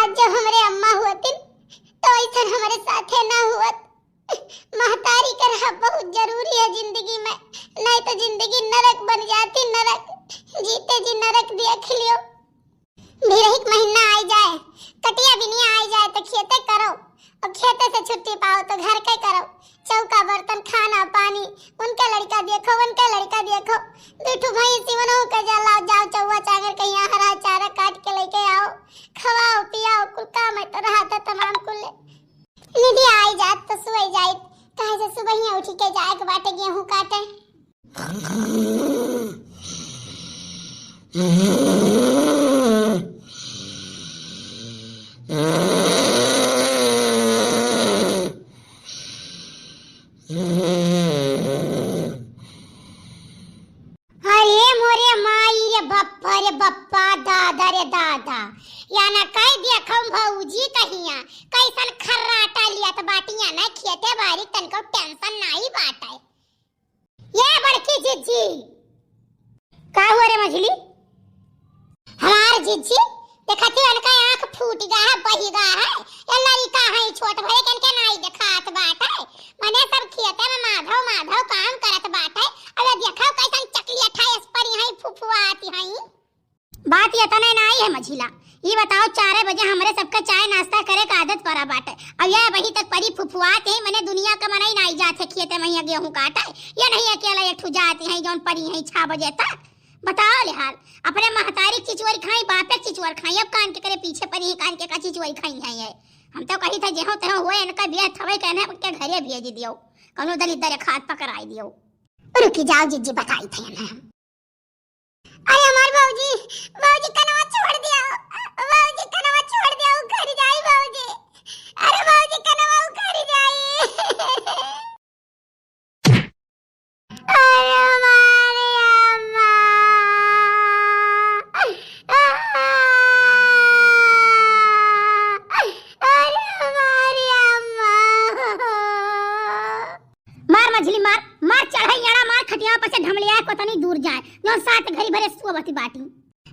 आज जब हमारे अम्मा हुआती तो ऐसा हमारे साथे ना हुआ। महतारी का रहा बहुत जरूरी है जिंदगी में, नहीं तो जिंदगी नरक बन जाती। नरक जीते जी नरक देख लियो। एक महीना आ जाए, कटिया भी नहीं आ जाए तो खेते करो, और खेते से छुट्टी पाओ तो घर के करो। चौका बर्तन खाना पानी उनका लड़का देखो, उनका लड़का देखो। बेटू भाई सिवनो के जलाओ, जाओ चौवा चागर कहीं हरा चारा काट के लेके आओ, खवाओ पियाओ, कुल काम है तो रहा था तमाम कुल। निधि आई जात तो सुई जाए, कहे से सुबह ही उठ के जाए के बाटे गेहूं काटे। अरे बप्पा दादा रे दादा, या ना कह दिया खम भौजी कहिया कैसन खर्राटा लिया तो बाटिया ना खेते बारी तनको टेंशन नहीं बाटे। ये बड़की जिज्जी का हुआ रे मझली? हमार जिज्जी देखती उनका आंख फूट गया है, बही गया है। ये लड़का है छोट भले कन के नहीं दिखात बाटे, मने सब खेते में माधव माधव काम करत बाटे। अबे देखो कैसन चकलिया ठायस पर यही फुफुआती हई। बात ये तो नहीं है मझिला, ये बताओ 4 बजे हमरे सबका चाय नाश्ता करे का आदत पड़ा बाटे, अब यह वही तक परी फुफुआत है। मने दुनिया का मनाई नहीं जाते खेते में गेहूं काटे, ये नहीं अकेला एक ठू जाती है जौन परी है 6 बजे तक। बताओ ले हाल, अपने महतारी चिचोरी खाई, बापे चिचोर खाई, अब कान के करे पीछे परी है, कान के का चिचोरी खाई है ये। हम तो कही था जेहो तेहो होए इनका बियाह थवे कहने के घरे भेज दियो, कनो दलित खाद पकड़ाई दियो। रुकी जाओ जिज्जी बताई थे ना। अरे हमार भौजी, भौजी कनवा छोड़ दिया, भौजी कनवा छोड़ दिया, घर जाई भौजी। अरे भौजी कनवा घर जाई। अरे हमारे अम्मा, अरे हमारी अम्मा। मार मझली मार, मार चढ़ाई याड़ा मार खटिया पर से ढमलिया को तनी दूर जाए जो साथ घरी भरे सुवती बाटी।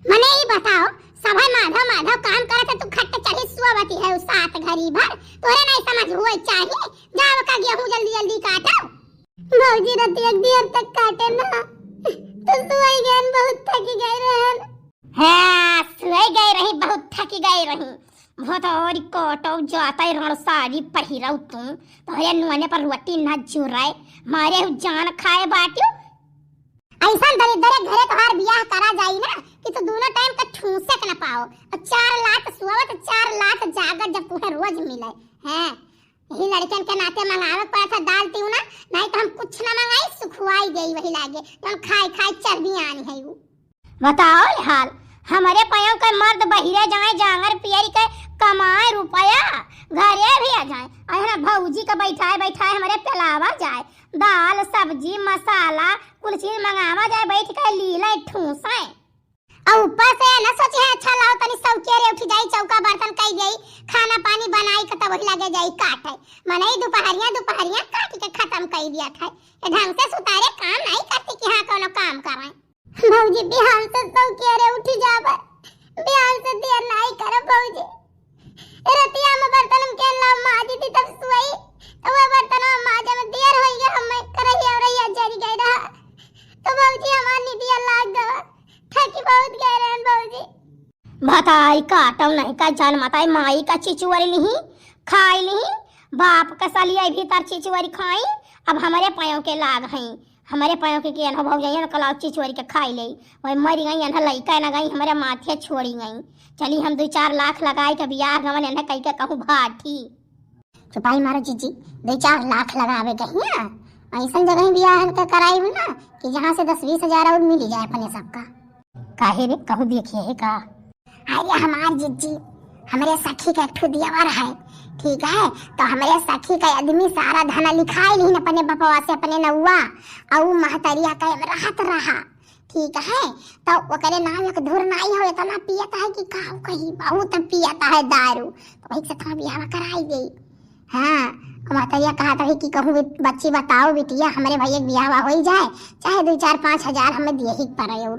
मने ही बताओ सभा माधव माधव काम करत तू खट्टे चढ़ी सुवती है उस साथ घरी भर, तोरे नहीं समझ हुए चाहिए। जाओ का गेहूं जल्दी जल्दी काटो। भौजी रात एक देर तक काटे ना तो सुई गन बहुत थकी गई रहन। हां सुई गई रही, बहुत थकी गई रही। बहुत और कोटो जाता रण साड़ी पहिराऊ तुम तो ये नुआने पर रोटी ना जुराए मारे जान खाए बाटियो। ऐसा दरिद्र घरे तोहार बियाह करा जाई ना कि तो दोनों टाइम का ठूसे के ना पाओ, और 4 लाख सुवत 4 लाख जागत जब तुम्हें रोज मिले हैं। यही लड़कन के नाते मंगावे पड़ा था दाल ती ना, नहीं तो हम कुछ ना मंगाई, सुखवाई गई वही लागे तो खाए खाए चर्बी आनी है। वो बताओ हाल, हमारे पयों के मर्द बहिरे जाए जांगर पियरी के कमाए रुपया घरे भी आ जाए, अरे भौजी का बैठाए बैठाए हमारे पिलावा जाए, दाल सब्जी मसाला कुल चीज मंगावा जाए, बैठ के लीला ठूसाए। और ऊपर से ना सोचे है अच्छा लाओ तनी सौकेरे उठ जाई, चौका बर्तन कई जाई, खाना पानी बनाई के तब लगे जाई काटे। मने दोपहरिया काट के खत्म कर दिया था। ये ढंग से सुतारे काम नहीं करती कि हां कोनो काम कराए। भौजी बिहान से सौकेरे उठ जाबे, बिहान से देर नहीं करे भौजी। रतिया में बर्तन के ला माजी थी तब सुई, तो वो बर्तन माजे में देर हो गया, हम करही और रही जरी गई रहा। तो भौजी हमार निदिया लाग गवा, थकी बहुत गए रहन भौजी। बताई काटम नहीं का जान माताई माई का चिचुवरी नहीं खाई नहीं, बाप का सलिया भीतर चिचुवरी खाई, अब हमारे पायों के लाग हैं, हमारे पायों के अनुभव जाइए ना कलाव चिचुवरी के खाई ले, वही मरी गई अनह लइका न गई हमारे माथे छोड़ी गई। चली हम 2-4 लाख लगाए के बियाह गवन अनह कई के कहूं भाठी। चुपाई मारो जीजी, 2-4 लाख लगावे गई ना ऐसा जगह बियाह के कराई ना कि जहां से 10-20 हजार और मिल जाए अपने सबका। काहे रे कहूं देखिए है का? अरे हमार जीजी हमारे सखी का एक दियावर है, ठीक है, तो हमारे सखी का आदमी सारा धन लिखाई नहीं अपने बपवा से अपने नौवा, और महतरिया का राहत रहा, ठीक है, तो वो करे नाम एक धुर नहीं हो इतना पियता है कि काऊ कहीं बहुत पियता है दारू, तो भाई से थोड़ा बियाह कराई गई। हाँ महतरिया कहा था कि कहूँ बच्ची बताओ बिटिया हमारे भैया बियाह हो जाए, चाहे 2-4-5 हजार हमें दिए ही पड़े और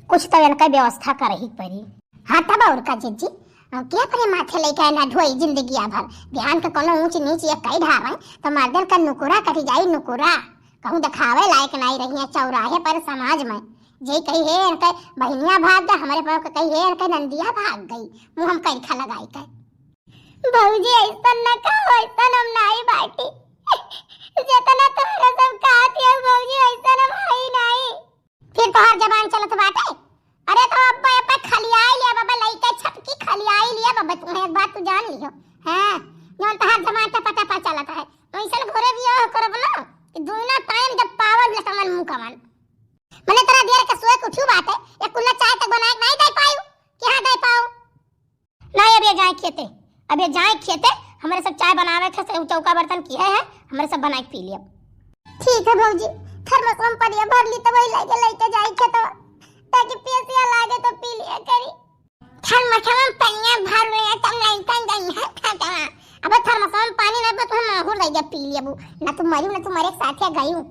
कुछ तो इनका व्यवस्था कर ही पड़ी। हाँ तब और का जीजी अब क्या करे माथे लेके ना ढोई जिंदगी भर ध्यान के कोनो ऊंच नीच ये कई ढावे तो मर्दन का नुकुरा कटी जाई नुकुरा कहूं दिखावे लायक नहीं रही है चौराहे पर समाज में जे कही है इनके बहनिया भाग गए हमारे पास कही है इनके नंदिया भाग गई मुंह हम कई खा लगाई के भौजी ऐसा न कहो ऐसा हम नहीं बाटी जितना तुम्हारा सब कहती है भौजी ऐसा हम है नहीं फिर तो हर जबान चलत बाटे अरे तो अब्बा खलियाई लिया बाबा लइका छटकी खलियाई लिया बाबा तुम्हें एक बात तू जान लियो हां जोन तो हर जबान पे पता चलता है ऐसा घरे बियाह करब ना कि दुना टाइम जब पावर ले समन मुंह कमान मने तेरा देर के सोए कुछ बात है ये कुल्ला चाय तक बनाए नहीं दे पाऊ कि हां दे पाऊ नहीं अब ये जाए खेते अब ये जाए खेते हमारे सब चाय बनावे थे चौका बर्तन किए है हमारे सब बना के पी लिया ठीक है भौजी थर्मस में पड़िया भर ली तो वही लेके जाए खेत ताकि पेसिया लागे तो पी लिया करी थर्मस में पनिया भर ले तब नहीं गई है खाता अब थर्मस में पानी नहीं तो हम हो रही पी लिया ना तुम मरी ना तुम्हारे साथ गई हूं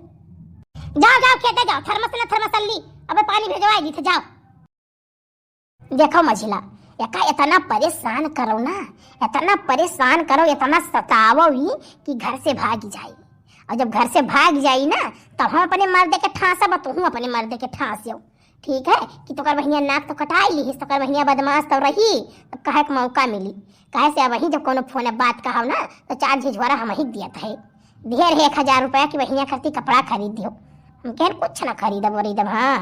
जाओ खेते जाओ थर्मस ली अब पानी भेजवाई दी थे जाओ देखो मझिला एका इतना परेशान करो ना इतना परेशान करो इतना सतावो ही कि घर से भाग जाई और जब घर से भाग जाई ना तब हम अपने मर्दे के ठांसा बतूं अपने मर्दे के ठांसियो ठीक है कि तो कर बहिया नाक तो कटाई ली तो कर बहिया बदमाश तो रही तो कहे के मौका मिली कहे से वही जब कोनो फोन बात कहा ना तो 4 झिझवारा हम ही दिया था ढेर है 1000 रुपया की बहिया खरीदी कपड़ा खरीद दियो हम कह कुछ ना खरीदब वरीदब हाँ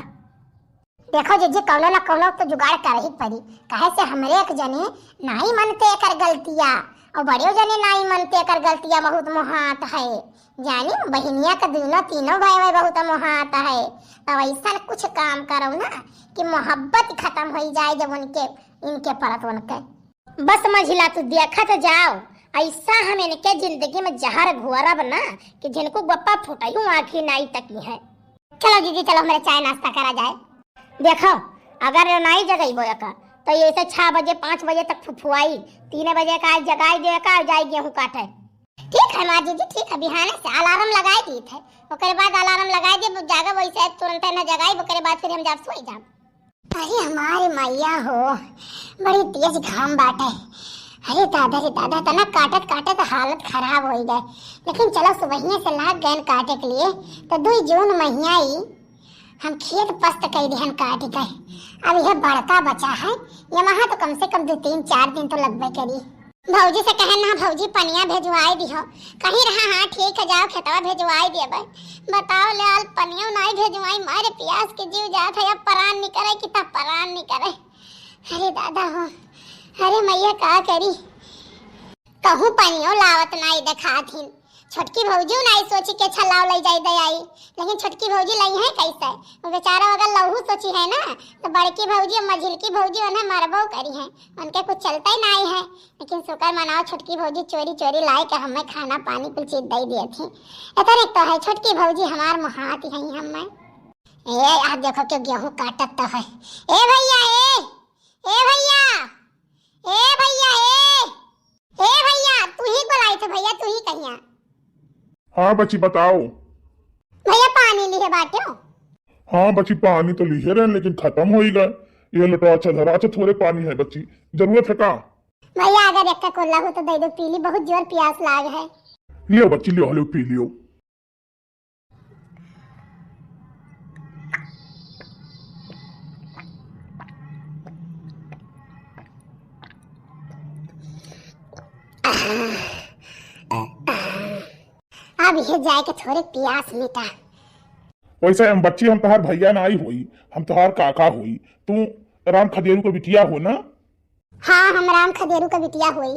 देखो जे कौनो ना कौनो तो जुगाड़ कर ही पड़ी कहे से हमरे एक जने नहीं मनते कर गलतियां और बड़े जने नहीं मनते कर गलतियां बहुत मोहात है जानी बहनिया का तीनों भाई बहुत मोहात है तो ऐसा कुछ काम करो ना कि मोहब्बत खत्म हो जाए जब उनके इनके परत उनके बस मझिला तू देखा तो जाओ ऐसा हम इनके जिंदगी में जहर घुआरा बना कि जिनको गप्पा फुटाई आखिर नाई तक है चलो दीदी चलो हमारे चाय नाश्ता करा जाए देखो अगर नहीं जगई बोया का तो ये से 6 बजे 5 बजे तक फुफुआई 3 बजे का जगाई दे का जाए गेहूं काटे ठीक है माँ जी ठीक है बिहाने से अलार्म लगाई दी थे ओकरे बाद अलार्म लगाई दे जागा वैसे तुरंत न जगाई ओकरे बाद फिर हम जाब सोई जाब अरे हमारे मैया हो बड़ी तेज घाम बाटे अरे दादा तना काटत तो हालत खराब हो गए लेकिन चलो सुबह से लाग गए काटे के लिए तो 2 जून महीना ही हम खेत पस्त कई दिहन काट गए अब यह बड़का बचा है ये वहाँ तो कम से कम 2-3-4 दिन तो लगबे करी भौजी से कहे ना भौजी पनिया भेजवाई दिहो कहीं रहा हाँ ठीक है जाओ खेतवा भेजवाई देबे बताओ लाल पनिया नहीं भेजवाई मारे प्यास के जीव जात है अब परान नहीं करे कि तब परान नहीं करे अरे दादा हो अरे मैया का करी कहूँ पनियो लावत नहीं देखाथिन छोटकी भौजी नहीं सोची के छलाव ले जाई दे आई लेकिन छोटकी भौजी लई है कैसे वो बेचारा अगर लहू सोची है ना तो बड़की भौजी और मझिलकी भौजी उन्हें मरबो करी है उनके कुछ चलता ही नहीं है लेकिन शुक्र मनाओ छोटकी भौजी चोरी लाई के हमें खाना पानी कुछ चीज दे दिए थी इतना तो है छोटकी भौजी हमार मुहात ही हमें ए आप देखो क्यों गेहूं काटत तो है ए भैया ए भैया ए भैया ए भैया तू ही बुलाई थे भैया तू ही कहिया हाँ बच्ची बताओ भैया पानी लिए बाटे हाँ बच्ची पानी तो लिए रहे लेकिन खत्म हो ही गए ये लटो अच्छा धरा अच्छा थोड़े पानी है बच्ची जरूरत है का भैया अगर एक कोल्ला हो तो दे दो पी ली बहुत जोर प्यास लाग है लियो बच्ची लियो पी लियो अब ये जाए के थोड़े प्यास मिटा वैसे हम बच्ची हम तोहार भैया ना आई हुई हम तोहार काका हुई तू राम खदेरू का बिटिया हो ना हाँ हम राम खदेरू का बिटिया हुई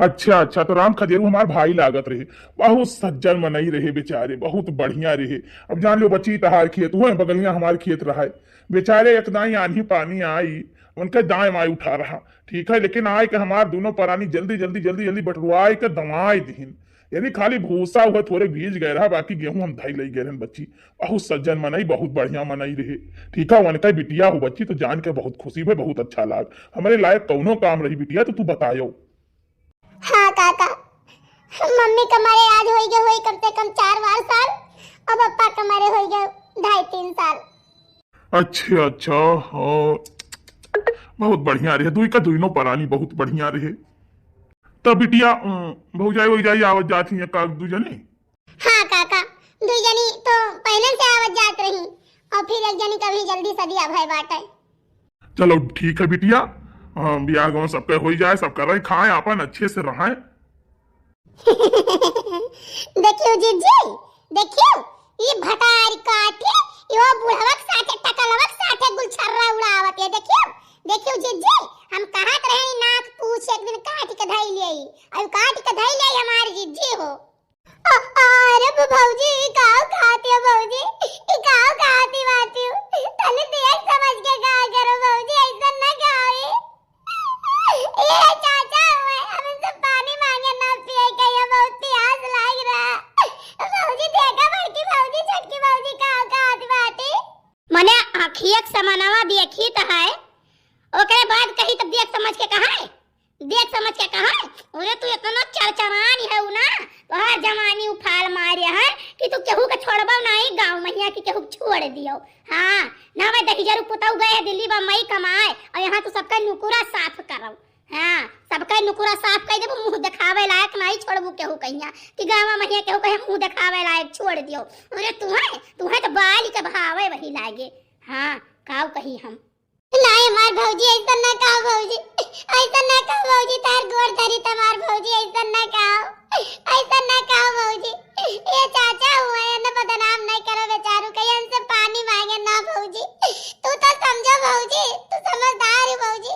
अच्छा तो राम खदेरू हमार भाई लागत रहे बहुत सज्जन मनई रहे बेचारे बहुत बढ़िया रहे अब जान लो बच्ची तहार खेत हुए बगलिया हमारे खेत रहा बेचारे एक दाई आंधी पानी आई उनके दाएं माई उठा रहा ठीक है लेकिन आए के हमार दोनों परानी जल्दी बटरुआई के दवाई दीन यानी खाली भूसा हुआ थोड़े भीज गए रहा बाकी गेहूं हम धाई ले गए बच्ची बहुत सज्जन मनई बहुत बढ़िया मनई रहे ठीक है उनका बिटिया हो बच्ची तो जान के बहुत खुशी है बहुत अच्छा लाग हमारे लायक कौनो काम रही बिटिया तो तू बतायो हाँ काका मम्मी कमारे आज हो गए कम से कम 4 साल और पापा कमारे हो गए 2.5-3 साल अच्छा हाँ बहुत बढ़िया रहे, दुई का दुइनो परानी बहुत बढ़िया रहे। तब बिटिया भौजाई वोजाई आवत जाती है का दू जने? हाँ काका, दू जनी तो पहले से आवत जात रही और फिर एक जनी कभी जल्दी सदिया भय बाटे। चलो ठीक है बिटिया, ब्याह गाँव सबके हो जाए, सब कर रहे खाए अपन अच्छे से रहे। देखियो जीजी, देखियो ये भटार काटे यो बुढ़वक साथे टकलवक साथे गुलछर्रा उड़ावत है। देखियो देखियो जीजी, हम कहत रहे नाक पूछ एक दिन काट के धई लेई, अब काट के धई लेई हमार जीजी हो। अरे भौजी काओ खाती हो भौजी, ई काओ खाती बाती हो, तने देख समझ के का करो भौजी, ऐसा ना खाओ। ए चाचा हम इनसे पानी मांगे ना पिए के, ये बहुत प्यास लग रहा। भौजी देखा बड़की भौजी छोटकी भौजी काओ खाती बाती। मने आँखियक समानवा देखी त है, ओकरे बाद कही तब देख समझ के कहा है, देख समझ के कहा है। अरे तू इतना चरचरानी है ना, तोहरा जवानी उफाल मारे है कि तू केहू के छोड़बो नहीं, गांव मैया की केहू छोड़ दियो। हां ना मैं दहिजर पुताऊ गए दिल्ली बम्बई कमाए और यहाँ तू सबका नुकुरा साफ करो। हां सबका नुकुरा साफ कर देबो, मुंह दिखावे लायक नहीं छोड़बू केहू कहिया कि गांव मैया केहू कहे मुंह दिखावे लायक छोड़ दियो। अरे तू है तो बाल के भावे वही लागे। हां काऊ कही हम नहीं मार भौजी, ऐसा ना कहो भौजी, ऐसा ना कहो भौजी, तार गोर धरी तमार भौजी, ऐसा ना कहो, ऐसा ना कहो भौजी। ये चाचा हुए है ना, बदनाम नहीं करो बेचारू, कहीं हमसे पानी मांगे ना भौजी। तू तो समझो भौजी, तू समझदार है भौजी,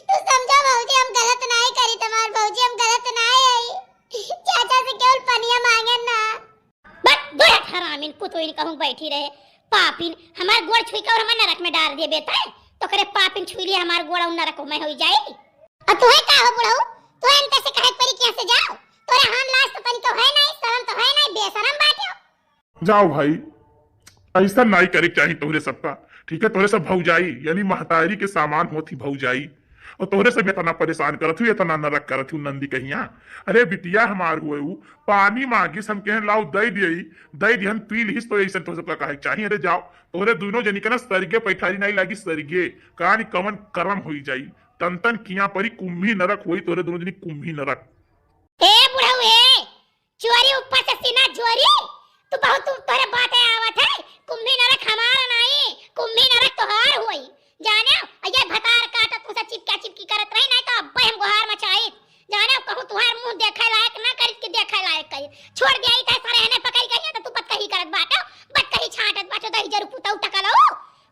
तू समझो भौजी, हम गलत नहीं करी तमार भौजी, हम गलत नहीं आई, चाचा से केवल पनिया मांगे ना। बस बुरा हरामिन पुतोई कहूं बैठी रहे पापिन, हमार गोड़ छुई के और हमार नरक में डाल दिए बेटा, तो करे पापिन छुई लिए हमार गोड़ा नरक में हो जाए। और तू है का हो बुढ़ऊ, तू इनते से कहे परी कैसे से जाओ, तोरे हां लाश तो तनी तो है नहीं, शर्म तो है नहीं, बेशरम बाटे। जाओ भाई, ऐसा नहीं करे चाहिए तोहरे सबका, ठीक है? तोहरे सब भौजाई यानी महतारी के सामान होती भौजाई, और तोहरे से इतना परेशान करत हूँ, इतना नरक करत हूँ नंदी कहिया। अरे बिटिया हमार हुए पानी मांगिस, हम कहें लाओ दई दिहन पी लिहिस, तो ऐसा तो सबका कहे चाहिए। अरे जाओ तोहरे दोनों जनी के ना सरगे पैठारी नहीं लागी, सरगे कहानी कवन करम हो जाई, तन तन किया परी कुंभी नरक होई, तोहरे दोनों जनी कुंभी नरक। ए बुढ़ऊ ए, चोरी ऊपर से सीना चोरी, तू बहुत तोरे बातें आवत है, कुंभी नरक हमारा नहीं, कुंभी नरक तोहार होई। जाने ये भतार काटा तू से चिपका चिपकी करत रही, नहीं तो अब्बे हम गुहार मचाई। जाने कहूं तुहार मुंह देखे लायक ना करी के देखे लायक करी, छोड़ दे आई थे सारे हने पकड़ कहिया तो तू पत कही करत बाटो, बत कही छाटत बाटो, दही जरू पुताऊ टकलो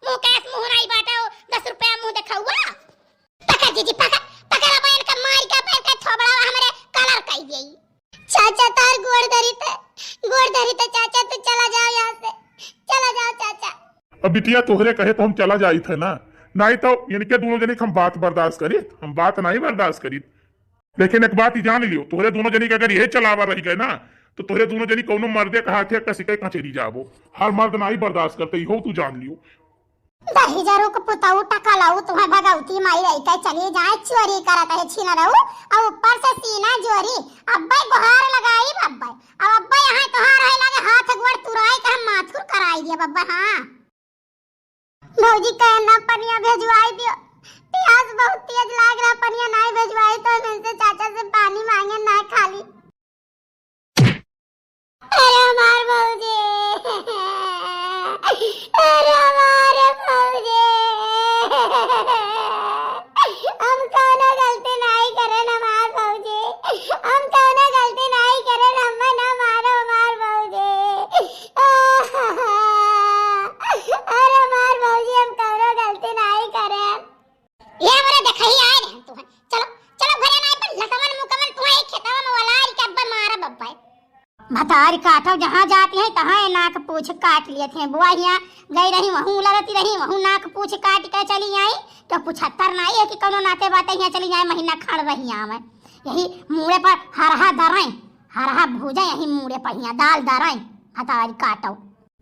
मुंह कैस मुंह नहीं बाटो, 10 रुपया मुंह दिखाऊआ। पकड़ जीजी पकड़, पकड़ बहन का मार के पैर का थोबड़ा हमरे कलर कई देई। चाचा तार गोड़ धरी थे चाचा, तू चला जाओ यहां से, चला जाओ चाचा। अब बिटिया तोहरे कहे तो हम चला जाई थे ना, नहीं तो यानी कि दोनों जनी हम बात बर्दाश्त करी, हम बात नहीं बर्दाश्त करी। लेकिन एक बात ही जान लियो, तोहरे दोनों जनी के अगर ये चलावा रही गए ना, तो तोहरे दोनों जनी कोनो मर्दे कहा थे कसी के चली जाबो, हर मर्द नहीं बर्दाश्त करते हो, तू जान लियो। दही जरू को पुताऊ टका लाऊ, तुम्हें भगवती माई रही के चली जाए, चोरी करत है छीना रहू, और ऊपर से सीना जोरी, अब्बे गुहार लगाई बब्बे, अब अब्बे यहाँ तोहार है लगे हाथ गोड़ तुराई के हम माथुर कराई दिया बब्बे। हां भौजी कहना पनिया भेजवाई दियो, प्यास बहुत तेज लाग रहा, पनिया नहीं भेजवाई तो इनसे चाचा से पानी मांगे ना खाली। अरे हमार भौजी, अरे हमारे भौजी, हम कोनो गलती नहीं करे ना हमार भौजी, हम कोनो गलती नहीं करे ना, हमें ना मारो हमार भौजी। अरे हमार भौजी हम कोनो गलती नहीं करे। ये हमरे देखई आए रे तू, चलो चलो घरे नहीं पर लसमन मुकमन तू एक खेतवा में वलार के अब्बा मारा बब्बा भतार काटो, जहाँ जाती है तहाँ नाक पूछ काट लिए थे। बुआ यहाँ गई रही, वहूँ लड़ती रही, वहूँ नाक पूछ काट के चली आई, तो 75 नहीं है कि कोनो नाते बातें यहाँ चली जाए, महीना खड़ रही यहाँ मैं यही मुड़े पर हरहा दराई, हरहा भूजा यही मुड़े पर यहाँ दाल दराई। भतार काटो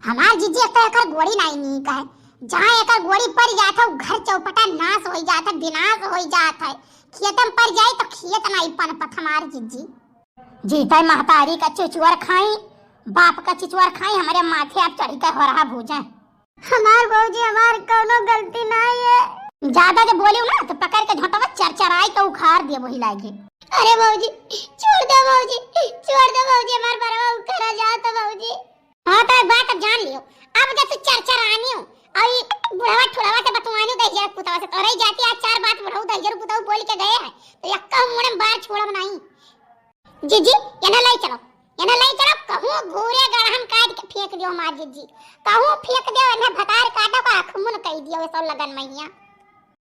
हमार जीजी तो एक गोड़ी नहीं कहे, जहाँ एक गोड़ी पर जाता है घर चौपटा नाश हो जाता, विनाश हो जाता है, खेतम पर जाए तो खेत नहीं पनपत। हमार जीजी जीता महतारी का चिचुआर खाई, बाप का चिचुआर खाई, हमारे माथे आप चढ़ी कर हो रहा भूजा। हमार भौजी हमार कोनो गलती नहीं है। ज्यादा जब बोलियो ना तो पकड़ के झटवा चरचराई के उखाड़ दिए वही लागे। अरे बाबूजी छोड़ दो बाबूजी, छोड़ दो बाबूजी, हमार बरवा उखड़ा जात बाबूजी। हां तो बात अब जान लियो, अब जब तू चरचरानी हो और बुढ़वा ठुड़वा से बतवानी दे जरा पुतवा से करे जाती आज चार बात बुढ़ऊ दे जरा पुतवा बोल के गए है तो यक्का मुड़े बार छोड़ब नहीं। जीजी एना लाई चलो, एना लाई चलो, कहूं घोरे गड़हन काट के फेंक दियो मार जीजी, कहूं फेंक दियो एना भतार काटो का अखमुन कह दियो सब लगन मैया।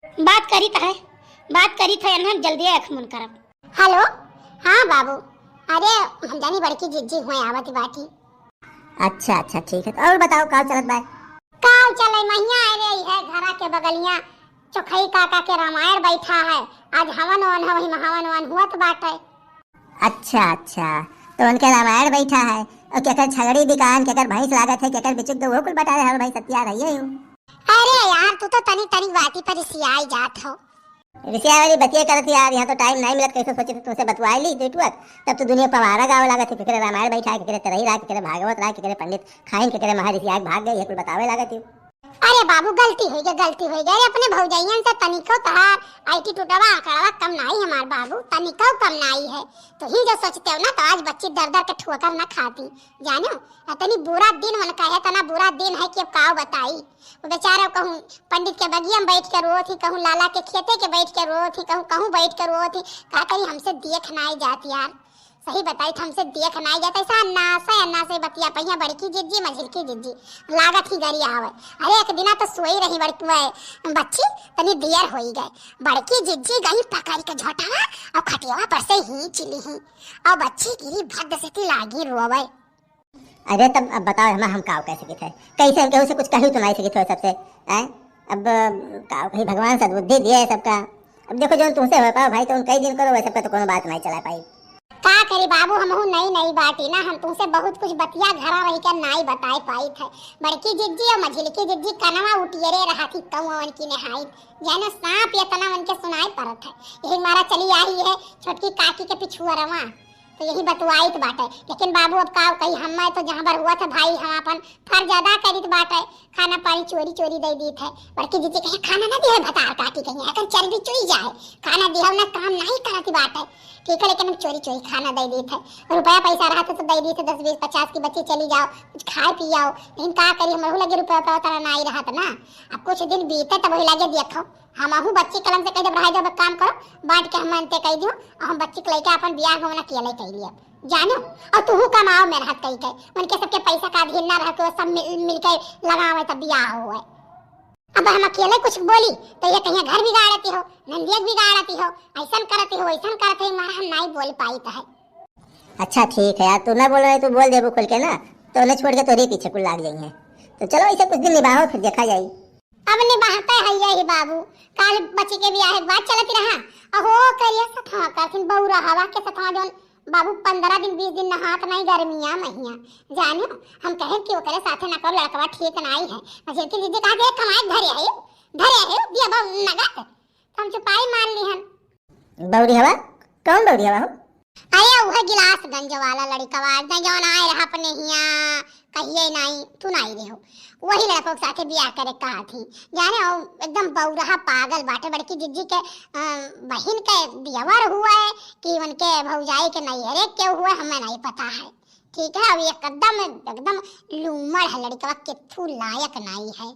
बात करी त है, बात करी थे एना जल्दी अखमुन करब। हेलो हां बाबू, अरे हम जानी बड़की जीजी हुए आवत बाटी। अच्छा अच्छा ठीक है, तो और बताओ का चलत बा? काल चले मैया आ रही है घरा के बगलिया चोखई काका के रामायण बैठा है, आज हवन वन है, वही हवन वन हुआ बाटे। अच्छा अच्छा, तो उनके रामायण बैठा है और केकर छगड़ी दुकान केकर भैंस लागत है केकर बिचुक दो वो कुल बता रहे हो भाई सत्या रही है। अरे यार तू तो तनी तनी बाती पर सियाई जात हो। रिसिया वाली बतिया करत यार, यहाँ तो टाइम नहीं मिलत, कैसे सोचे तुमसे बतवाई ली देटुअत, तब तो दुनिया पवारा गावे लागत है, केकरे रामायण बैठा है, केकरे तरही रहा, केकरे भागवत रहा, केकरे पंडित खाइन, केकरे महाऋषि भाग गए, ये कुल बतावे लागत है। अरे बाबू गलती हो गई अपने भौजैयन से तनिको तहार आईटी टूटवा आंकड़वा कम नाई हमार बाबू, तनिको कम नाई है, तो ही जो सोचते हो ना तो आज बच्ची दर दर के ठोकर ना खाती जानो। इतनी बुरा दिन मन का है, तना बुरा दिन है कि अब काव बताई। वो बेचारा कहूं पंडित के बगिया में बैठ के रो थी, कहूं लाला के खेते के बैठ के रो थी, कहूं बैठ के रो थी, का कहीं हमसे देख ना आई जाती यार, सही बताई हमसे देख ना जाता ऐसा अन्ना से बतिया पहिया बड़की जिज्जी मझिलकी जिज्जी लागत ही गरी आवे। अरे एक दिना तो सोई रही बड़की बच्ची तनी देर होई गए, बड़की जिज्जी गई पकड़ के झोटावा और खटियावा पर से ही चिली ही और बच्ची गिरी भद्द से लागी रोवे। अरे तब अब बताओ हम काव कैसे किथे, कैसे हम केहू से कुछ कहू तो नहीं सके सबसे हैं, अब काव कहीं भगवान सद्बुद्धि दिए है सबका, अब देखो जो तुमसे हो पाओ भाई तो कई दिन करो वैसे तो कोनो बात नहीं चला पाई। का करी बाबू हमहू नई बाटी ना, हम तुमसे बहुत कुछ बतिया घरा रही के नहीं बताई पाई थे। बड़की जिज्जी और मझिलकी जिज्जी कनवा उटियरे रहा थी कौन की नहाई जानो सांप या तना मन के सुनाई पड़त है, यही मारा चली आई है छोटकी काकी के पिछुअरवा, तो यही बतवाई बाटे। लेकिन बाबू अब का कही हम तो जहां पर हुआ था भाई हम अपन फर्ज अदा करित बाटे, खाना पानी चोरी दे दी थे। बड़की जिज्जी कहे खाना ना दिए भतार काटी कहीं अगर चर्बी चुई जाए, खाना दिया ना काम नहीं करती बाटे, ठीक है, लेकिन हम चोरी खाना दे दी थे, रुपया पैसा रहा था तो दे दी थे 10 20 50 की बच्ची चली जाओ कुछ खाए पी आओ, लेकिन का करी हमहू लगे रुपया तरह ना ही रहा था ना। अब कुछ दिन बीते तब वही लगे देखो हमहू बच्ची कलम से कह जब रह जब काम करो बांट के हम मनते कह दियो और हम बच्ची को लेके अपन बियाह होना किया कह लिया जानो, और तू कमाओ मेरे हाथ कही के उनके सबके पैसा का अधीन ना रह के सब मिलकर लगावे तब बियाह हुए। अब हम अकेले कुछ बोली तो ये कहीं घर बिगाड़ती हो, नंदिया बिगाड़ती हो, ऐसा करती हो वैसा करते हो, हम नहीं बोल पाई तो है। अच्छा ठीक है यार, तू ना बोल रहे तू बोल देबू खुल के ना, तो उन्हें छोड़ के तोरे पीछे कुल लाग जाएंगे, तो चलो इसे कुछ दिन निभाओ फिर देखा जाए। अब निभाता है यही बाबू, काल बच्ची के ब्याह के बाद चलती रहा अहो करिया सथा करथिन बौरा हवा के सथा जोन बाबू 15 दिन 20 दिन नहात नहीं गर्मिया महिया जानो, हम कहे कि ओकरे साथे ना करो लड़कवा ठीक नहीं है, मजे की दीदी कहा दे कमाई धरे है दिया बा नगद हम चुपाई मान ली हम। बौरी हवा कौन बौरी हवा हो? अरे वह गिलास गंज वाला लड़कवा जौन आए रहा अपने हिया कहिए नहीं तू नहीं रहो, वही लड़कों के साथे ब्याह करे कहा थी जाने एकदम बौरहा पागल बाटे। बड़की जिज्जी के बहन के बियावर हुआ है कि उनके भौजाई के नैहरे के हुआ हमें नहीं पता है, ठीक है। अब एकदम लूमड़ है लड़का किथू लायक नहीं है,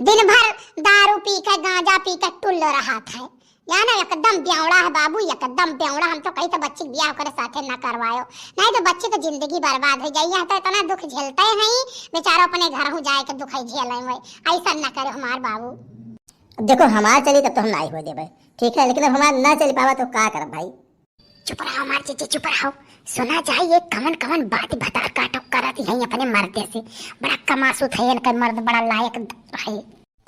दिन भर दारू पी कर गांजा पी कर टुल्ल रहा था याना, एकदम ब्यावड़ा है बाबू एकदम ब्यावड़ा। हम तो कहीं तो बच्ची ब्याह करे साथे ना करवायो नहीं तो बच्ची तो जिंदगी बर्बाद हो जाए, यहाँ तो इतना दुख झेलते हैं बेचारा अपने घर हो जाए के दुख झेले हुए, ऐसा ना करे हमार बाबू। देखो हमार चली तब तो हम नहीं हो देबे ठीक है, लेकिन अब हमार ना चल पावा तो का करब भाई। चुप रहो हमार चीची चुप रहो, सुना जाए ये कमन बात बता काटो करत है अपने मर्दे से, बड़ा कमासू थे इनका मर्द बड़ा लायक है,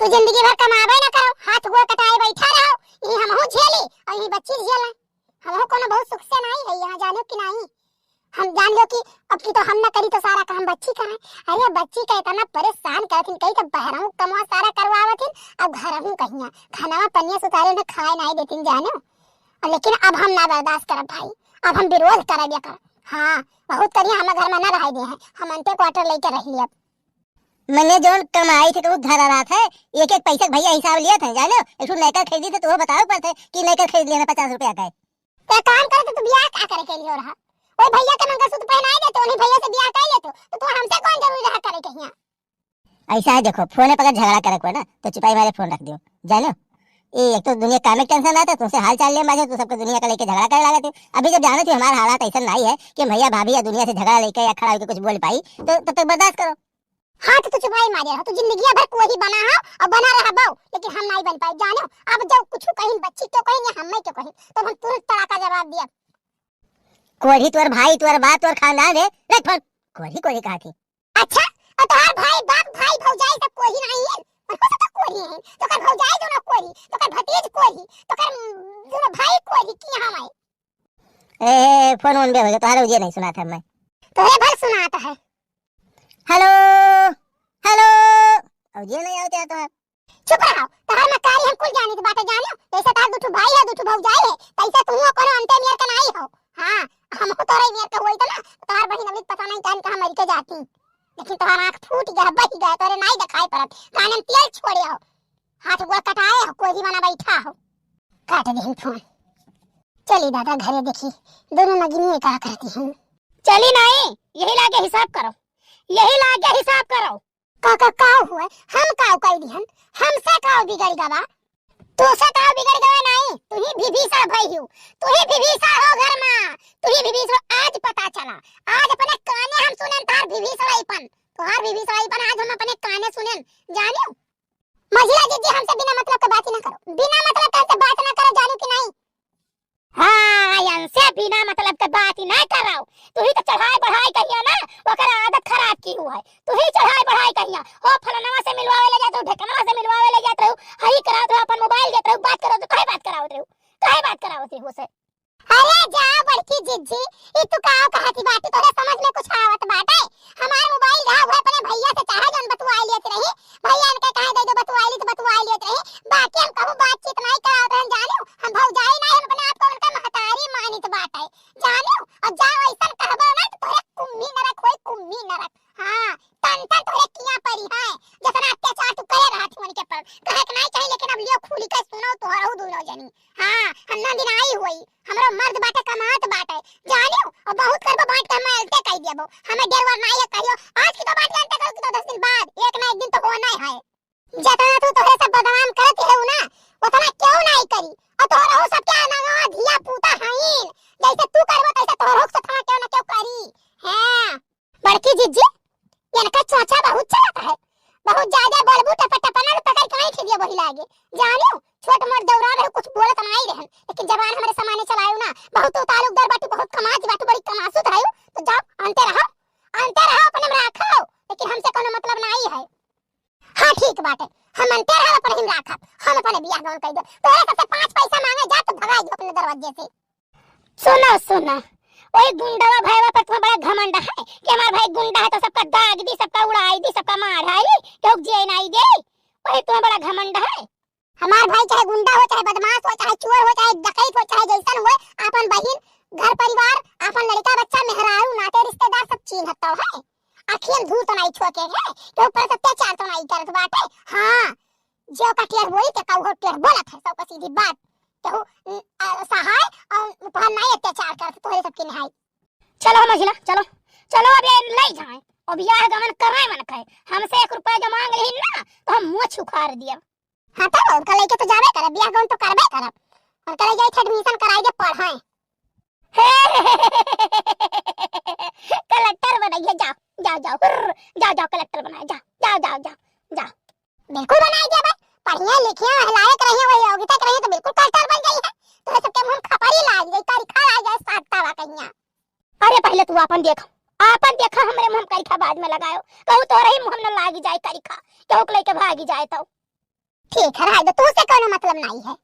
तो जिंदगी भर कमावे ना करो हाथ गोड़ कटाए बैठा रहो, ये हमहू झेली और ये बच्ची झेला, हमहू कोनो बहुत सुख से नहीं है यहाँ जानो कि नहीं, हम जान लो कि अब की तो हम ना करी तो सारा काम बच्ची करे। अरे बच्ची का इतना परेशान करथिन कहीं तो बहराऊ कमा सारा करवावथिन, अब घरहू कहिया खाना पनिया सुतारे ना खाए नहीं देथिन जानो, लेकिन अब हम ना बर्दाश्त करब भाई, अब हम विरोध करब कर हाँ बहुत करिए हम घर में ना रह दे हैं, हम अंते क्वार्टर लेके रह लिया। मैंने जो कमाई थे तो धरा रहा था, एक एक पैसा भैया हिसाब लिया था, जानो एक नैकर खरीदी थे तो वो बताओ पर थे कि नैकर खरीद लिया 50 रुपया का। तो काम करे तो तू ब्याह का करे के लिए रहा, ओए भैया के मंगलसूत्र पहनाए देते, उन्हीं भैया से ब्याह कर लेते, तो तू हमसे कौन जरूरी रहा करे के यहाँ। ऐसा है देखो, फोन पर अगर झगड़ा करे को ना तो चुपाई मारे फोन रख दियो, जानो ये एक तो दुनिया काम में टेंशन आता, तुमसे हाल चाल ले माजे तू सबको दुनिया का लेके झगड़ा करे लगा तू। अभी जब जानो तू हमारा हालात ऐसा नहीं है कि भैया भाभी या दुनिया से झगड़ा लेके या खड़ा होकर कुछ बोल पाई, तो तब तक बर्दाश्त करो। हाँ तो चुपाई मारे रहा, तू जिंदगी भर कोई बना हो और बना रहा बाऊ, लेकिन हम नहीं बन पाए, जानो। अब जब कुछ कहीं बच्ची तो कहीं या हम तो कहीं, तो हम तुरंत तड़ाका जवाब दिया। कोरी तोर भाई तोर बात तोर खानदान है, रख फोन। कोरी कोरी कहा थी। अच्छा और तुम्हार भाई बाप भाई भौजाई सब कोई नहीं है, और हो सकता कोई है, तो कर भौजाई दोनों कोई, तो कर भतीज कोई, तो कर दोनों भाई कोई की हम है। ए फोन ऑन बे हो गया, तुम्हारा ये नहीं सुना था मैं। तो ये भर सुनाता है। हेलो हेलो, अब ये नहीं आते तो चुप रहो, तहार मकारी हम कुल जाने की बातें जानो, जैसे तार दुठू भाई है दुठू भौजाई है, तैसे तू कोनो अंते मेर का नहीं हो। हां हम तो रे मेर का होई त ना, तार बहिन अभी पता नहीं कान कहां मर के जाती, लेकिन तोहार आंख फूट गया बही गया, तोरे नहीं दिखाई पड़त, कान में तेल छोड़े हो, हाथ गोड़ कटाए हो, कोई बना बैठा हो। काट दे फोन, चली दादा घरे देखी दोनों नगिनी का करती हैं। चली नहीं, यही लागे हिसाब करो, यही लागे हिसाब करो। का हुआ हम का कह दिहन, हमसे का बिगड़ गवा, तू से का बिगड़ गवा नहीं, तू ही विभीषण भई हो, तू ही विभीषण हो घर में, तू ही विभीषण। आज पता चला, आज अपने काने हम सुनन तार विभीषणईपन, तोहार विभीषणईपन आज हम अपने काने सुनन, जानियो। मझिला जीजी हमसे बिना मतलब के बात न करो, बिना मतलब के हमसे बात न करो, जानो कि नहीं। हां यांसे बिना मतलब के बात ही नहीं कर रहा हूं, तू ही तो चढ़ाई बढ़ाई कहिया ना, ओकर आदत खराब की हुआ है, तू ही चढ़ाई बढ़ाई कहिया हो, फलनवा से मिलवावे ले जात हो, ढेकनवा से मिलवावे ले जात रहो, हई करात हो, अपन मोबाइल देत रहो, बात करो तो काहे बात करावत रहो, काहे बात करावत रहो से। अरे जा बड़की जिज्जी, ई तू का कहती बात, तोरे समझ में कुछ आवत बाटे। हमार मोबाइल रहा हुआ अपने भैया से चाहे जन बतुआई लेत रही, भैया ने कहे दे दो बतुआई ली तो बतुआई लेत रही, बाकी हम कहू बातचीत नहीं करावत रहन, जानो हम भौजाई नहीं, हम अपने आप को उनका महतारी मानित बाटे, जानो। और जा ऐसा कहबो ना तो तोरे कुम्मी न रख, होई कुम्मी न रख। हां तन तन तोरे किया परी है, जितना अत्याचार तू करे रहा थी उनके पर, कहे के नहीं चाहिए, लेकिन अब लियो खुली के सुनो तोहरो दुनो जनी। हां हम ना दिन आई हुई, हमरा मर्द बाटे कमात बाटे, जानियो। और बहुत करबो बांट के मैं अलते कह देबो, हमें डेरवा नहीं कहियो, आज की तो बात जानते करो कि तो 10 दिन बाद, एक ना एक दिन तो होना ही है। जितना तू तोरे सब बदनाम करत है ना, उतना क्यों नहीं करी, और तोहरो सब क्या ना धिया पूता हईन, जैसे तू करबो तैसे तोहरो से थाना क्यों ना क्यों करी। हां बड़की जिज्जी इनका चोचा बहुत चलाता है, बहुत ज्यादा बड़बू टपटपना तो पकड़ के नहीं खिदिया वही लागे, जानियो। छोट मोट दौरा रहे कुछ बोलत नहीं रहन, लेकिन जबान हमरे सामने चलायो ना, बहुत तालुकदार बाटू, बहुत कमाज बाटू, बड़ी कमासुत है, तो जाओ अंते रहो अपने में रखो, लेकिन हमसे कोनो मतलब नहीं है। हां ठीक बाटे, हम अंते रहो अपने में रखब, हम अपने बियाह गाउन कह दो, तोरे सबसे 5 पैसा मांगे जा तो भगा दो अपने दरवाजे से। सुनो ओए गुंडावा भाईवा पर तुम्हें बड़ा घमंड है कि हमारा भाई गुंडा है तो सबका दाग दी, सबका उड़ाई दी, सबका माराई, तो जे नहीं दे, ओए तुम्हें बड़ा घमंड है। हमार भाई चाहे गुंडा हो, चाहे बदमाश हो, चाहे चोर हो, चाहे डकैत हो, चाहे जैसन हो, अपन बहिन, घर परिवार, अपन लड़का बच्चा, मेहरारू, नाते रिश्तेदार सब चिन्हत है, आखियन धूल तो नहीं छोके है, तो ऊपर अत्याचार तो नहीं करत बाटे। हां जो का टेढ़ बोली के कहू टेढ़ बोलत है, सब सीधी बात कहू, सहाय और तोहर नहीं अत्याचार करत तोहरे सबके निहाई। चलो मझिला चलो चलो, अब ये ले जाए और बियाह गमन कराए मन कहे, हमसे 1 रुपया जो मांग रही ना तो हम मुंह छुखार दिया। हां तो उनका लेके तो जावे करे, बियाह गमन तो करबे करब, और करे जाए एडमिशन कराई दे पढ़ाए। कलेक्टर बनाइए, जाओ कलेक्टर बनाए, जाओ बिल्कुल बनाई दे भाई, पढ़िए लिखिए लायक रहिए, वही योग्यता रहिए तो बिल्कुल कलेक्टर बन जाइए, तो सबके मुंह खपरी लाग जाए, तरीका आ जाए सातता वा कहिया। अरे पहले तू अपन देखा हमरे मुंह करिखा बाद में लगायो, कहू तोरे ही मुंह में लागी जाए करिखा, कहू के लेके भागी जाए तो ठीक है, रह दे, तू से कोनो मतलब नहीं है।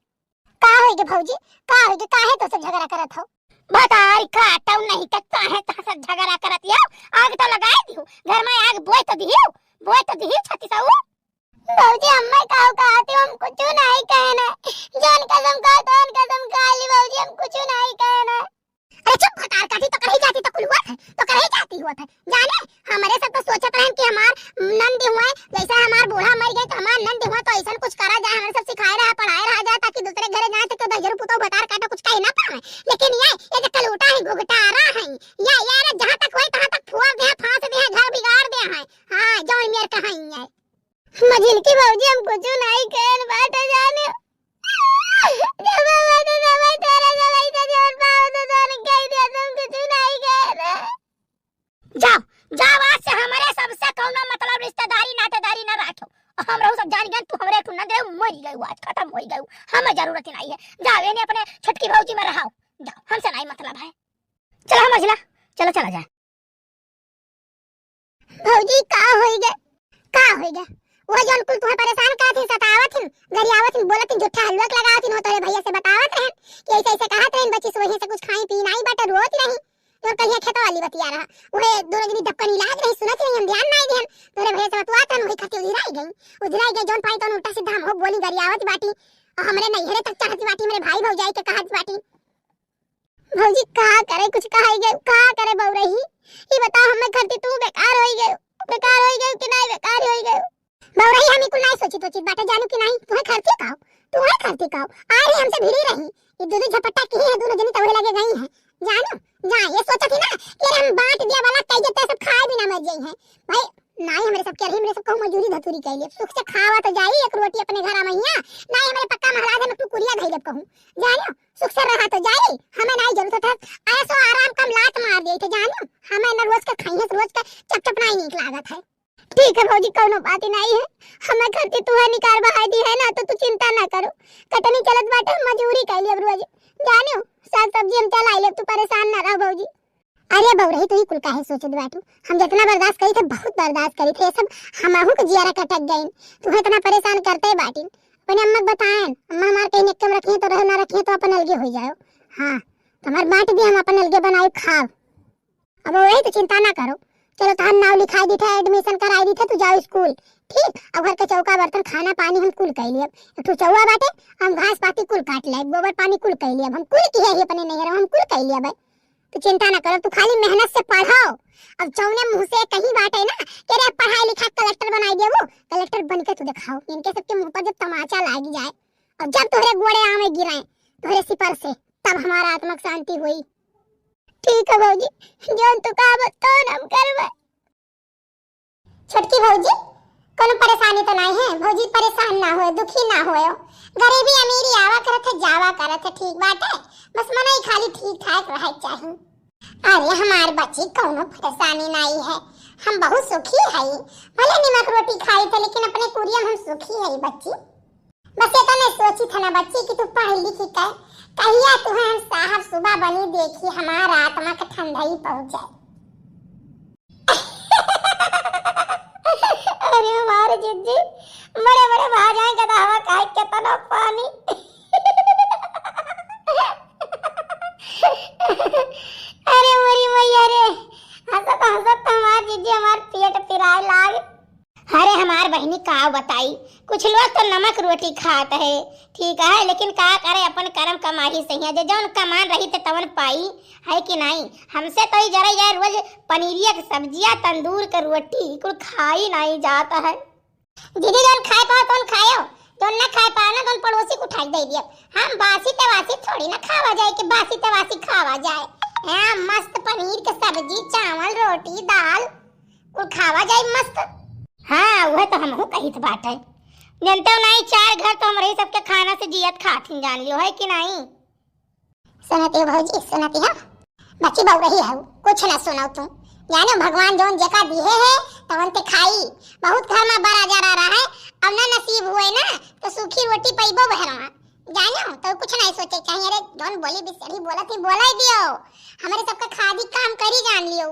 का होई गे भौजी, का होई गे, काहे तो सब झगड़ा करत हो, बतारी काटौ नहीं त काहे त सब झगड़ा करत हो, आग तो लगाए दियो, घर में आग बोए तो दियो छत्ती साऊ। भौजी अम्मा काऊ कहती हम कुछ नहीं कहना, जान कसम खा ली भौजी, हम कुछ नहीं कहना। अरे चुप, खटार काटी तो कहीं जाती तो कुल हुआ था, तो कहीं जाती हुआ था, जाने हमारे सब तो सोचत रहन कि कि हमार नंद हुए, जैसे हमार बूढ़ा मर गए तो हमार नंद हुआ, तो ऐसा कुछ करा जाए, हमारे सब सिखाए रहा, पढ़ाए रहा जाए, ताकि दूसरे घरे जाए तो दजरू पुतो बकार काटो कुछ कहे ना पावे। लेकिन ये तो कलूटा है, घुघटारा है, या यार जहां तक होए तहां तक फुआ दे, फांस दे, घर बिगाड़ दे है। हां जौन मेर कहां है मजिल की भौजी, हम कुछ नहीं कहन बात जाने जब बात दवाई तेरा दवाई से जोर पाओ तो जान कह दिया, तुम कुछ नहीं कहना। जाओ जाओ, आज से हमारे सबसे कौनो मतलब रिश्तेदारी नातेदारी ना रखो। हम रहू सब जान गए, तू हमरे तू न दे, मर गई, आज खत्म हो गई, हमें जरूरत नहीं है। जाओ इन्हें अपने छटकी भौजी में रहाओ, जाओ, हमसे नहीं मतलब है। चलो मझला, चलो चला जाए। भौजी का होई गए वो जौन कुल तुम्हें परेशान करत थी, सतावत थी, गरियावत थी, बोलत थी, झूठा हलवा लगावत थी, तोरे भैया से बतावत रहन कि ऐसे ऐसे कहत रहन, बच्ची सोहे से कुछ खाई पी नहीं बाटे, रोत रही और कहिया खेत वाली बतिया रहा, ओए दोनों जनी धक्कनी लाग रही, सुनत रही, हम ध्यान नहीं देन, तोरे भैया से बतवात रहन, वही खती उधराई गई जौन पाई तौन उल्टा सीधा हम हो बोली गरियावत बाटी, और हमरे नैहरे तक चढ़त बाटी, मेरे भाई भौजाई के कहत बाटी। भौजी का करे, कुछ कहाई गए, का करे बौरही, ये बताओ, हमें खरती तू बेकार होई गए कि नहीं बेकार होई गए। बौरही हम कुल नहीं सोची बाटे, जानू कि नहीं, तुम्हें खरती काओ आ रही हमसे भिड़ी रही, ये दोनों झपट्टा की है, दोनों जनी तवड़े लगे गई हैं, जानू जा, ये सोचा थी ना कि हम बांट दिया वाला कह देते, सब खाए भी ना मर जाई हैं भाई, नहीं हमरे सब के रही, मेरे सब कहूं मजूरी धतूरी कैले, सुख से खावा तो जाई, एक रोटी अपने घर मैया, नहीं हमरे पक्का महाराज में टुकुरिया धइले कहूं, जानू सुख से रहा तो जाई, हमें नहीं जरूरत है ऐसो आराम कम लात मार दे थे, जानू हमें न रोज का खाई है, रोज का चपचप नहीं नीक लागत है। ठीक है भौजी, कोनो बात ही नहीं है, हमें खर्ची तू है निकाल बहाई दी है ना, तो तू चिंता ना करो, कटनी चलत बाटे, मजूरी कैली अब रोज, जानू साग सब्जी हम चला ले, तू परेशान ना रह भौजी। अरे बौरही तू ही कुल काहे सोचत बाटू, हम जितना बर्दाश्त करी थे बहुत बर्दाश्त करी थे, सब हमहू के जियारा कटक गई, तू इतना परेशान करते बाटी, अपने अम्मा को बताएं, अम्मा हमार कहीं निकम रखी तो रह ना रखी तो अपन अलगे हो जाओ, हां तुम्हार बांट दी, हम अपन अलगे बनाई खाओ, अब वही तो चिंता ना करो। चलो तहां नाव लिखाई दी थे, एडमिशन कराई दी थे, तू जाओ स्कूल, ठीक, अब घर के चौका बर्तन खाना पानी हम कुल कर लिए, तू चौवा बाटे, हम घास पाती कुल काट ले, गोबर पानी कुल कर लिए, हम कुल की है अपने नहीं हम कुल कर लिए भाई, तू चिंता ना करो, तू खाली मेहनत से पढ़ाओ। अब जौने मुंह से कहीं बात है ना कि रे पढ़ाई लिखा कलेक्टर बनाई दे, वो कलेक्टर बन के तू दिखाओ, इनके सबके मुंह पर जब तमाचा लाग जाए और जब तोहरे गोड़े आमे गिराए तोहरे सिपर से, तब हमारा आत्मा शांति हुई। ठीक है भौजी, जौन तू कहा बताओ हम करबे। छोटकी भौजी कोनो परेशानी तो नहीं है, भौजी परेशान ना होए, दुखी ना होए, गरीबी अमीरी आवा करत है जावा करत है, ठीक बात है, बस मनई खाली ठीक ठाक रहे चाहिए। अरे हमार बच्ची कोनो परेशानी नहीं है, हम बहुत सुखी है, भले नमक रोटी खाई थे लेकिन अपने कुरिया हम सुखी है बच्ची, बस ये तो नहीं सोची था ना बच्ची कि तू पढ़ लिखी कर, कहिया तुम्हें हम साहब सुबह बनी देखी, हमारा आत्मा का ठंडाई पहुंच जाए। अरे हमारे जिज्जी बड़े बड़े भाजाएं का दावा काहे के तना पानी अरे मेरी मैया रे, हंसत हंसत हमार जिज्जी हमार पेट पिराए लाग। अरे हमार बहनी का बताई, कुछ लोग तो नमक रोटी खात है, ठीक है, लेकिन का करे अपन कर्म कमाही सही है, जौन कमान रही थे तवन पाई है कि नहीं। हमसे तो जरा यार रोज पनीरिया की सब्जियां तंदूर के रोटी कुल खाई नहीं जाता है। दीदी जौन खाए पाओ तो खाओ, जौन ना खाए पाओ ना तो पड़ोसी को उठाई दे दिया, हम बासी तेवासी थोड़ी ना खावा जाए कि बासी तेवासी खावा जाए, हां मस्त पनीर के सब्जी चावल रोटी दाल कुल खावा जाए मस्त। हाँ वह तो हमहू कहित बाटे, जनते नहीं चार घर तो हमरे सबके खाना से जियत खाथिन, जान लियो है कि नहीं। सुनती भौजी सुनती है, बच्ची बहु रही है, कुछ ना सुनाओ तुम, जानो भगवान जोन जका दिए है तवन ते खाई, बहुत घर में बड़ा जा रहा है, अब ना नसीब हुए ना तो सूखी रोटी पैबो बहरवा, जानो तो कुछ नहीं सोचे चाहिए, रे जोन बोली बिसरी बोला थी बोला ही दियो, हमारे सबका खादी काम करी जान लियो,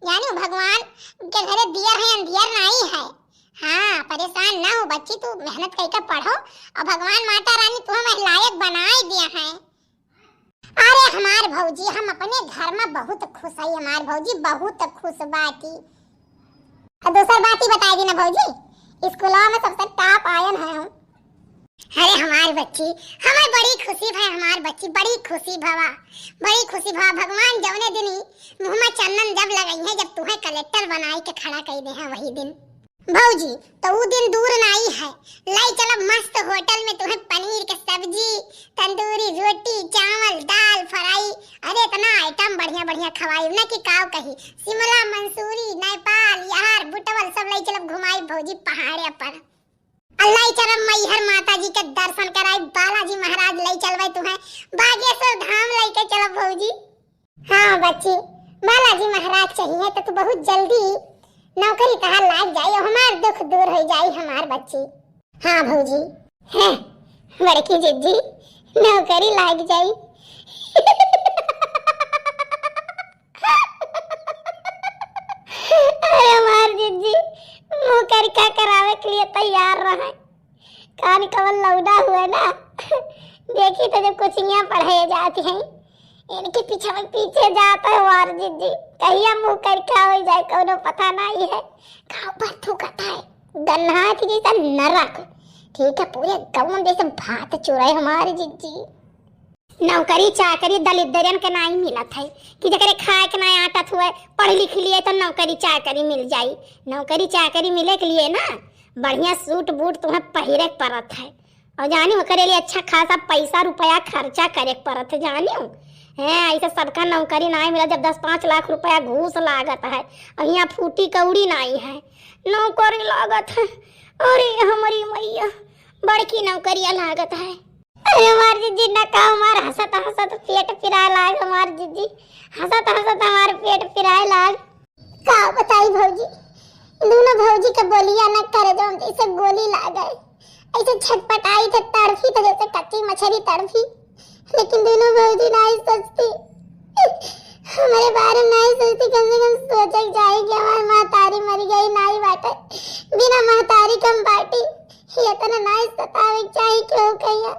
जानो भगवान के घरे दियर है अंधियर नहीं है। हाँ परेशान ना हो बच्ची, तू मेहनत करके पढ़ो और भगवान माता रानी तुम्हें लायक बनाए दिया है। अरे हमार भौजी हम अपने घर में बहुत खुश है, हमार भौजी बहुत खुश बाटी। दूसरी बात ही बताई दी ना भौजी, स्कूलों में सबसे टॉप आयन है हम। अरे हमारी बच्ची, हमें बड़ी खुशी है, हमारी बच्ची बड़ी खुशी भवा भगवान जौने दिन ही मुँह में चंदन जब लगाई है, जब तुम्हें कलेक्टर बनाई के खड़ा कर दे हैं वही दिन भौजी, तो वो दिन दूर नहीं है। लाई चलो मस्त होटल में तुम्हें पनीर की सब्जी, तंदूरी रोटी, चावल, दाल फ्राई, अरे इतना आइटम बढ़िया बढ़िया खवाई ना कि काव कही। शिमला, मंसूरी, नेपाल, यार बुटवल सब लाई चलो घुमाई भौजी पहाड़े पर। अल्लाह चलो मैहर माता जी के दर्शन कराई, बालाजी महाराज लाई चलवाई तुम्हें, बागेश्वर धाम लाई के चलो भौजी। हाँ बच्ची, बालाजी महाराज चाहिए तो तू बहुत जल्दी नौकरी कहाँ लाग जाए, हमार दुख दूर हो जाए हमार बच्ची। हाँ भौजी, है बड़की जिज्जी नौकरी लाग जाए। अरे हमार जिज्जी नौकरी का करावे के लिए तैयार रहे, कान कवल लौड़ा हुआ ना। देखी तो जब कोचिंगियां पढ़ाई जाती हैं, इनके पीछे में पीछे जाता है वार जिज्जी, कहिया मुंह कर क्या हो जाए कोनो पता नहीं है। गाँव पर थूकता है गन्हात जैसा नरक, ठीक है पूरे गाँव में जैसे भात चुराए हमारी जिज्जी। नौकरी चाकरी दलित दरियन के नहीं मिलत है कि जकरे खाए के नहीं आटत हुए, पढ़ लिख लिए तो नौकरी चाकरी मिल जाई। नौकरी चाकरी मिले के लिए ना बढ़िया सूट बूट तुम्हें पहिरे पड़त है, और जानी हो करे लिए अच्छा खासा पैसा रुपया खर्चा करे पड़त है, जानी हो है। ऐसे सबका नौकरी नहीं मिला, जब 10-5 लाख रुपया घूस लागत है, और यहाँ फूटी कौड़ी नहीं है, नौकरी लागत है। अरे हमारी मैया बड़की नौकरिया लागत है। अरे हमार जीजी न का हमार हंसत हंसत पेट पिराए लाग, हमार जीजी हंसत हंसत हमार पेट पिराए लाग। का बताई भौजी, दोनों भौजी के बोलिया न करे जो जैसे गोली लाग गए, ऐसे छटपटाई थे, तड़फी थे जैसे कच्ची मछली तड़फी, लेकिन दोनों भौजी नहीं सोचती हमारे बारे में, नहीं सोचती। कम से कम सोचे जाए कि हमारी महतारी मरी गई नहीं बाटे, बिना महतारी कम बाटी ये तो नहीं सतावे चाहिए क्यों कहिया।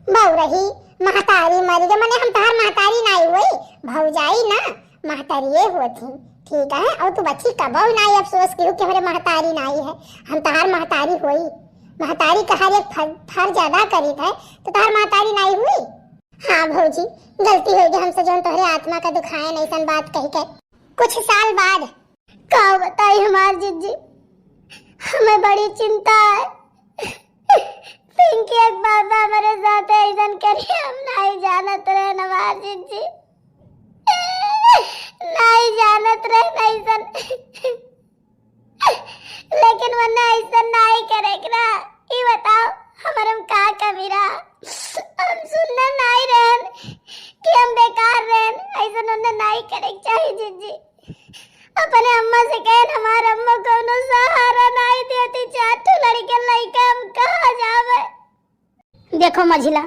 बहु रही महतारी मरी गई मने हम तार महतारी नहीं हुई, भौजाई ना महतारी होती, ठीक है। और तू बच्ची कबो नहीं अफसोस की कि हमारे महतारी नहीं है, हम तार महतारी हुई। महतारी का हर एक फर्ज अदा करी है, तो तार महतारी नहीं हुई। हाँ भौजी गलती हो गई हमसे, जो तुम्हारे आत्मा का दुखाए नहीं सन बात कही के। कुछ साल बाद का बताई हमार जिज्जी, हमें बड़ी चिंता है। पिंकी एक बाबा मेरे साथ ऐसा करिए, हम नहीं जानत रहे हमार जिज्जी, नहीं जानत रहे नहीं सन, लेकिन वरना ऐसा नहीं करेगा ना। ये बताओ हमारे में का कमी रहा, हम सुनने नहीं रहन कि हम बेकार रहन, ऐसा उन्हें नहीं करे चाहिए जिज्जी। अपने अम्मा से कहें हमारे अम्मा को नो सहारा नहीं देती, चाटू लड़के लड़के हम कहाँ जावे। देखो मझिला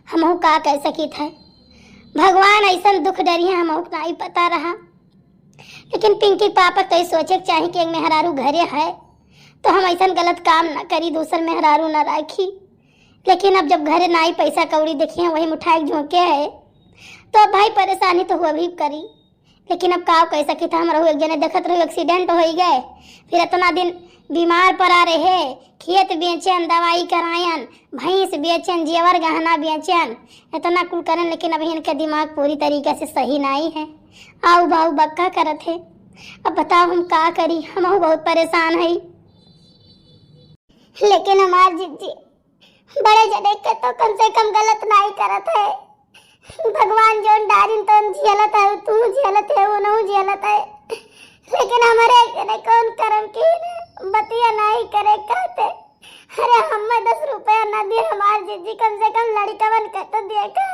हमहू का कह सकी थे, भगवान ऐसा दुख डरिए हमहू नहीं पता रहा, लेकिन पिंकी पापा तो सोचे चाहिए कि एक मेहरारू घरे है तो हम ऐसा गलत काम ना करी, दूसर मेहरारू ना राखी। लेकिन अब जब घरे ना ही पैसा कौड़ी देखी है, वही मुठाई झोंके है, तो अब भाई परेशानी तो हुआ भी करी। लेकिन अब का कह सकी था, हमारा एक जने देखत रहो एक्सीडेंट हो गए, फिर इतना दिन बीमार पड़ा रहे, खेत बेचन, दवाई करायन, भैंस बेचन, जेवर गहना बेचन, इतना कुल करन, लेकिन अब इनका दिमाग पूरी तरीके से सही नहीं है, आऊ बाऊ बक्का करत है। अब बताओ हम का करी, हम बहुत परेशान है। लेकिन हमार जिज्जी बड़े जने के तो कम से कम गलत नहीं करत है, भगवान जोन डारिन तो झेलत है, तू झेलत है, वो नहीं झेलत है, लेकिन हमारे जने कौन करम की बतिया नहीं करे कहते। अरे हमें 10 रुपया न दिए हमार जिज्जी, कम से कम लड़कवन के तो दिए का,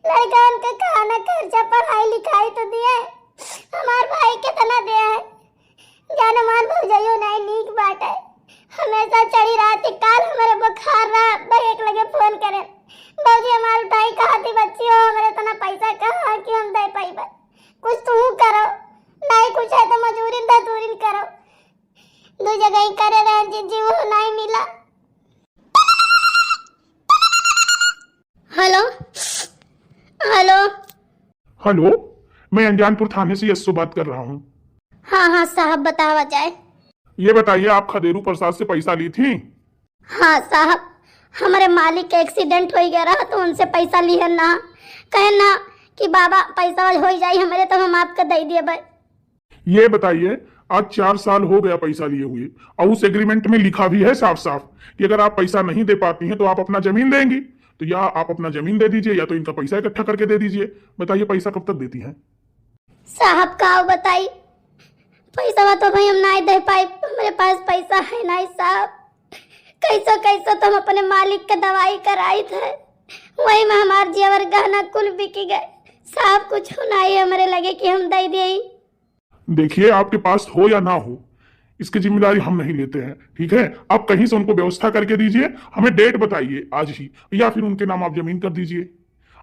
लड़कवन के खाना खर्चा पढ़ाई लिखाई तो दिए, हमार भाई के तना दिया है, जान मान भौजाइयो नहीं नीक बात है, हमेशा चढ़ी रात काल हमारे बुखार रहा, भाई एक लगे फोन करे भौजी हमारे भाई कहा थी बच्ची हो, हमारे इतना पैसा कहाँ कि हम दे पाई, कुछ तू करो, नहीं कुछ है तो मजूरी दतूरी करो, दो जगह ही करे रहे जिज्जी, वो नहीं मिला। हेलो हेलो हेलो, मैं अनजानपुर थाने से यस्सु बात कर रहा हूँ। हाँ हाँ साहब बतावा जाए। ये बताइए आप खदेरू प्रसाद से पैसा ली थी? हाँ साहब हमारे मालिक के एक्सीडेंट हो गया रहा तो उनसे पैसा लिए ना, कहे ना कि बाबा पैसा हो जाए हमारे तो हम आपको दे दिए भाई। ये बताइए, आज 4 साल हो गया पैसा लिए हुए, और उस एग्रीमेंट में लिखा भी है साफ साफ कि अगर आप पैसा नहीं दे पाती हैं तो आप अपना जमीन देंगी। तो या आप अपना जमीन दे दीजिए या तो इनका पैसा इकट्ठा करके दे दीजिए। बताइए पैसा कब तक देती हैं? साहब का बताई, पैसा तो भाई हम नहीं दे पाए, हमारे पास पैसा है नहीं साहब। कैसा कैसा तो हम अपने मालिक का दवाई कराई थे, वही में हमारे जेवर गहना कुल बिक गए साहब। कुछ नहीं हमारे लगे कि हम दे दिए। देखिए, आपके पास हो या ना हो, इसकी जिम्मेदारी हम नहीं लेते हैं, ठीक है? आप कहीं से उनको व्यवस्था करके दीजिए, हमें डेट बताइए आज ही, या फिर उनके नाम आप जमीन कर दीजिए।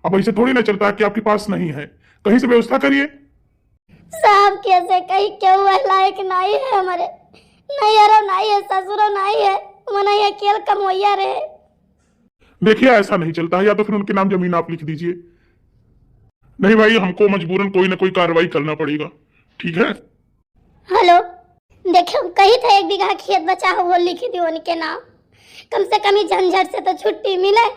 अब ऐसे थोड़ी ना चलता है कि आपके पास नहीं है, कहीं से व्यवस्था करिए। साहब कैसे कहीं क्यों लायक नहीं है हमारे, नहीं अरे नहीं है, ससुरो नहीं है, मना ये केल कमोइया रहे। देखिए, ऐसा नहीं चलता है, या तो फिर उनके नाम जमीन आप लिख दीजिए। नहीं भाई, हमको मजबूरन कोई ना कोई कार्रवाई करना पड़ेगा, ठीक है? हेलो, देखो कही था 1 बीघा खेत बचा हो वो लिख दी उनके नाम, कम से कम ही झंझट से तो छुट्टी मिले।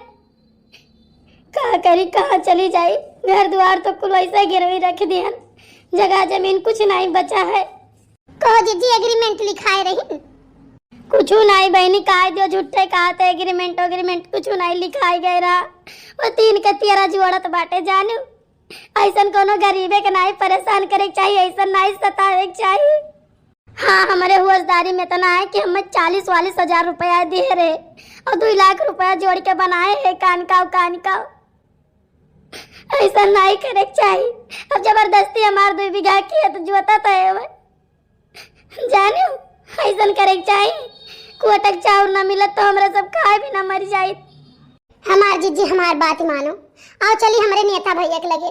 कहाँ करी कहाँ चली जाई, घर द्वार तो कुल ऐसा गिरवी रख दिया, जगह जमीन कुछ नहीं बचा है। कहो जीजी एग्रीमेंट लिखाए रही, कुछ नहीं बहनी, कहा दियो झूठे कहा थे एग्रीमेंट कुछ नहीं लिखाई गए रहा। वो 3 के 13 जोड़त बाटे जानू। ऐसा कोनो गरीबे के नहीं परेशान करे चाहिए, ऐसा नहीं सतावे चाहिए। हाँ, हमारे हुआसदारी में इतना है कि हमें 40-40 हजार रुपया दे रहे और 2 लाख रुपया जोड़ के बनाए है कान का। ऐसा नहीं करे चाहिए। अब जबरदस्ती हमारे 2 बीघा खेत जोता है जानो, ऐसा करे चाहिए। कोटक चाउर न मिले तो हमरा सब खाए भी न मर जाए। हमार जीजी हमार बात मानो, आओ चली हमारे नेता भैया के लगे।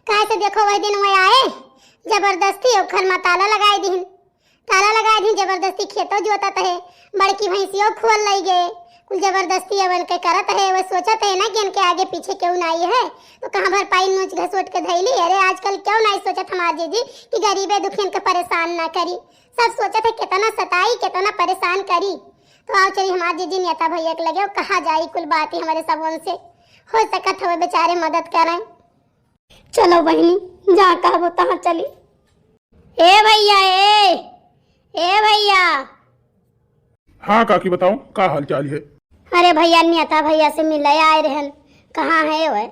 काहे से देखो वही दिन वही आए जबरदस्ती घर में ताला लगाए दी जबरदस्ती खेतों जोतत है, बड़की भैंसियों खोल लाई गए, कुल जबरदस्ती अवन के करत है। वो सोचत है ना कि इनके आगे पीछे क्यों नहीं है, तो कहाँ भरपाई नोच घसोट के धैली। अरे आजकल क्यों नहीं सोचत हमार जीजी कि गरीबे दुखियन के परेशान ना करी, सब सोचत है कितना सताई कितना परेशान करी। तो आओ चली हमार जीजी नेता भैया के लगे, कहा जाई कुल बात ही हमारे सब उनसे हो सकत हो बेचारे मदद करें। चलो बहनी, जहाँ कहो तहाँ चली। ए भैया हाँ काकी, बताओ का हाल चाल है? अरे भैया नेता भैया से मिले आए रहन, कहाँ है वो?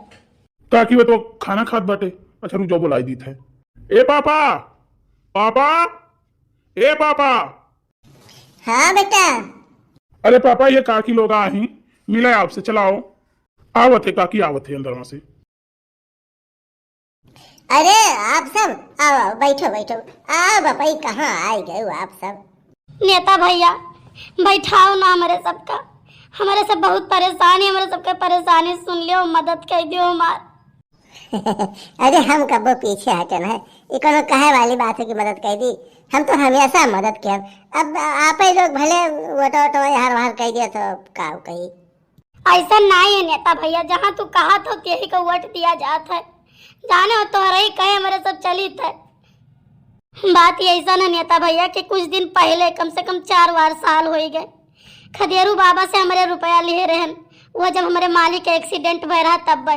काकी वो तो खाना खात बाटे। अच्छा रुक जाओ, बुलाई दी थे। ए पापा, ए पापा। हाँ बेटा। अरे पापा, ये काकी लोग आही मिले आपसे, चलाओ। आवत है काकी, आवत है अंदर से। अरे आप सब आओ, बैठो आओ बापा, कहाँ आए गए हो आप सब? नेता भैया बैठाओ ना हमारे सबका, हमारे सब बहुत परेशानी, हमारे सबका परेशानी सुन लियो, मदद कर दियो हमार। अरे हम कबो पीछे हटन है, ये कोनो कहे वाली बात है कि मदद कर दी, हम तो हमेशा मदद किया। अब आप ही लोग भले वोटो हर बार कह दिया तो का कही। ऐसा नहीं है नेता भैया, जहाँ तू कहा तो यही को वोट दिया जाता है, जाने हो तो ही कहे हमारे सब चली थे। बात ये ऐसा ना नेता भैया कि कुछ दिन पहले कम से कम 4 साल हो गए खदेरू बाबा से हमारे रुपया लिए रहन। वो जब हमारे मालिक का एक्सीडेंट भय रहा तब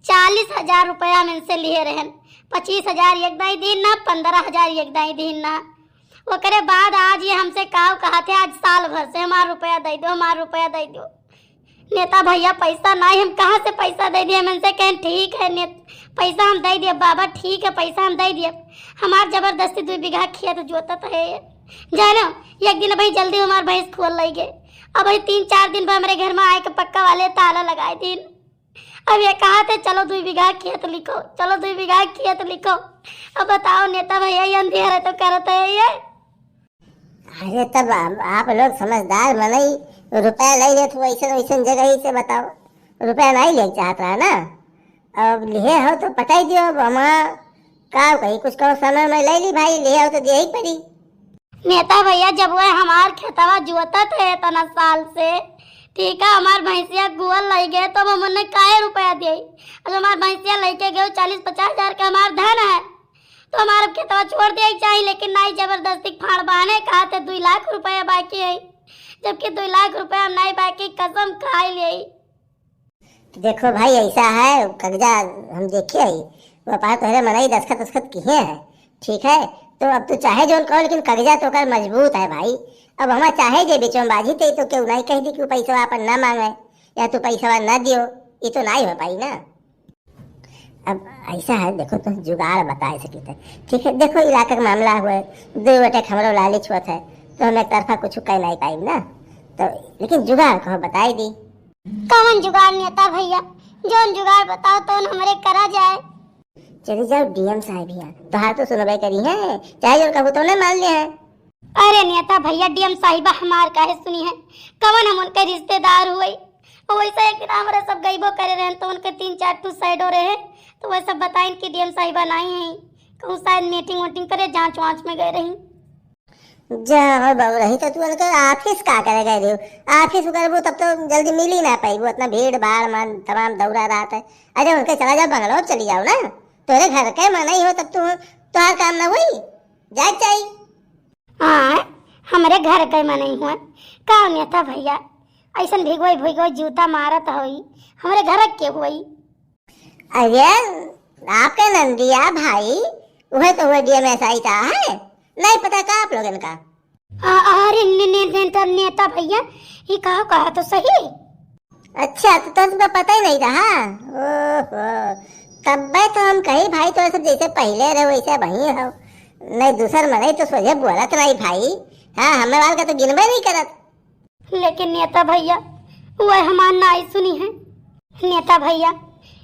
40,000 रुपया हम इनसे लिए रहन। 25,000 एक दाई दिन ना, 15,000 एक दाई दिन ना। वो करे बाद आज ये हमसे कहा थे आज साल भर से हमारा रुपया दे दो। नेता भैया पैसा नहीं, हम कहाँ से पैसा दे दिए? हम इनसे कहें ठीक है पैसा हम दे दिए बाबा, ठीक है पैसा हम दे दिए। हमार जबरदस्ती 2 बीघा खेत जोतत है जानो। एक दिन भाई जल्दी हमार भैंस खोल लाई गए, अब भाई 3-4 दिन हमारे घर में आए के पक्का वाले ताला लगाए दिन। अब ये कहा थे चलो 2 बीघा खेत लिखो। अब बताओ नेता भैया, ये अंधेरा तो करते है ये। अरे तब आप लोग समझदार बनई, रुपया ले ले तो वैसे जगह ही से बताओ, रुपया नहीं ले चाहता है ना। अब लिए हो तो पटाई दियो, अब हमारा का कहीं कुछ कहो समय में ले ली भाई, लिए हो तो दे ही पड़ी। नेता भैया जब वो हमार खेतवा जोतत है इतना साल से, ठीक है, हमार भैंसिया गोल लग गए तो हमने काहे रुपया दिए? अब हमार भैंसिया लेके गए 40-50 हजार का हमार धन है, तो हमारा खेतवा छोड़ दिया चाहिए, लेकिन नहीं जबरदस्ती फाड़ बाने कहा थे 2 लाख रुपया बाकी है। जबकि 2 लाख रुपए हम नहीं पाए की कसम खाई ले। देखो भाई ऐसा है, कागजा हम देखे ही व्यापार तोहरे मनाई दस्खत दस्खत किए हैं, ठीक है। तो अब तू चाहे जो कहो, लेकिन कागजा तो कर मजबूत है भाई। अब हमारा चाहे जे बीच में बाजी थे तो क्यों नहीं कह दी कि पैसा अपन ना मांगे या तू पैसा ना दियो, ये तो नहीं हो पाई ना। अब ऐसा है, देखो तो जुगाड़ बता सकी थे, ठीक है। देखो इलाका का मामला हुआ, 2 बेटे हमारो लालच हुआ था तो हम एक तरफा कुछ कह नहीं पाई ना, तो लेकिन जुगाड़ कहो बताई दी। कौन जुगाड़ नेता भैया, जोन जुगाड़ बताओ तो हमरे करा जाए। चली जाओ डीएम साहब यहाँ, तो हाँ तो सुनवाई करी है, चाहे जो कहूँ तो नहीं मान लिया है। अरे नेता भैया डीएम साहिबा हमार काहे सुनी है, कवन हम उनके रिश्तेदार हुए। वैसे एक दिन हमारे सब गईबो करे रहे तो उनके 3-4 टू साइडो रहे, तो वह सब बताइन कि डीएम साहिबा नहीं है, कहूँ शायद मीटिंग वोटिंग करे जांच वांच में गए रही। जा बाबू रही तो तू उनके ऑफिस का करे गए रही, ऑफिस करबो तब तो जल्दी मिल ही ना पाई, वो इतना भीड़ भाड़ मन तमाम दौरा रात है। अरे उनके चला जाओ बंगलौर चली जाओ ना, तेरे घर के माना ही हो तब तो हर काम ना हुई जाए चाहिए। हाँ हमारे घर के में नहीं हुआ का नेता भैया, ऐसा भिगोई भिगोई जूता मारत हुई हमारे घर के हुई। अरे आपके नंदिया भाई वह तो हुआ डीएम ऐसा ही था है, नहीं पता का आप लोगन का। अरे नेता भैया ये कहा तो सही। अच्छा तो तुमको पता ही नहीं रहा, ओहो तब तो हम कही भाई तो सब जैसे पहले रहे वैसे वही हो, नहीं दूसर मनाई तो सोझे बोलत नहीं भाई। हाँ हमें वाल का तो गिनबे नहीं करत। लेकिन नेता भैया वह हमार नाई सुनी है। नेता भैया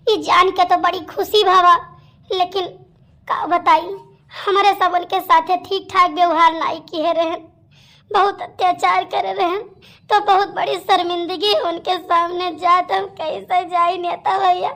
ये जान के तो बड़ी खुशी भावा, लेकिन का बताई हमारे सब उनके साथे ठीक ठाक व्यवहार नहीं किए रहे, बहुत अत्याचार करे रहे, तो बहुत बड़ी शर्मिंदगी उनके सामने जात हम कैसे जाई नेता भैया।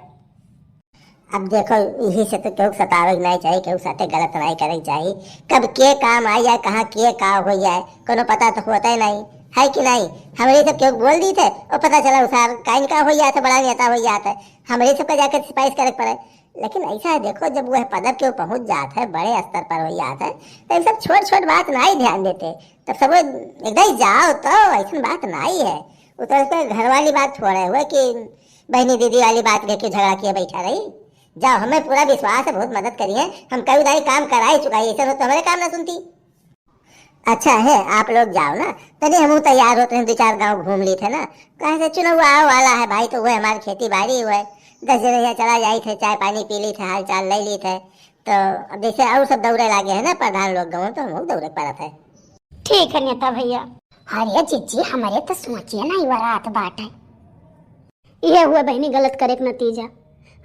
अब देखो यही से तो क्यों सतावे नहीं चाहिए, क्यों साथे गलत नहीं करे चाहिए, कब के काम आ जाए कहाँ के का हो जाए कोनो पता तो होता ही नहीं है कि नहीं। हमारे सब क्यों बोल दी थे और पता चला उसार काइन का हो जाता, बड़ा नेता हो जाता है, हमारे सबका जाकर सिफारिश करे पड़े। लेकिन ऐसा है देखो जब वह पदक के पहुंच जाता है, बड़े स्तर पर हो जाता है, तो सब छोट छोट बात नहीं ध्यान देते, तब सब एकदम जाओ तो ऐसी बात नहीं है। उतर घर वाली बात छोड़े हुए कि बहनी दीदी वाली बात लेके झगड़ा किए बैठा रही। जाओ हमें पूरा विश्वास है, बहुत मदद करी है, हम कई दाई काम करा ही चुका है, ऐसा तो हमारे काम ना सुनती। अच्छा है आप लोग जाओ ना, तभी हम तैयार होते हैं, 2-4 गांव घूम ली थे ना, कहीं से चुनाव आने वाला है भाई, तो वो हमारी खेती बाड़ी हुआ है, 10 दिन यहाँ चला जाई थे, चाय पानी पी ली थे, हाल चाल ले ली थे, तो अब जैसे और सब दौड़े लागे है ना प्रधान लोग गाँव, तो हम दौड़े पड़ा थे। ठीक है नेता भैया। अरे जीजी हमारे तो सोचिए ना ये रात बात है, ये हुआ बहनी गलत करे का नतीजा।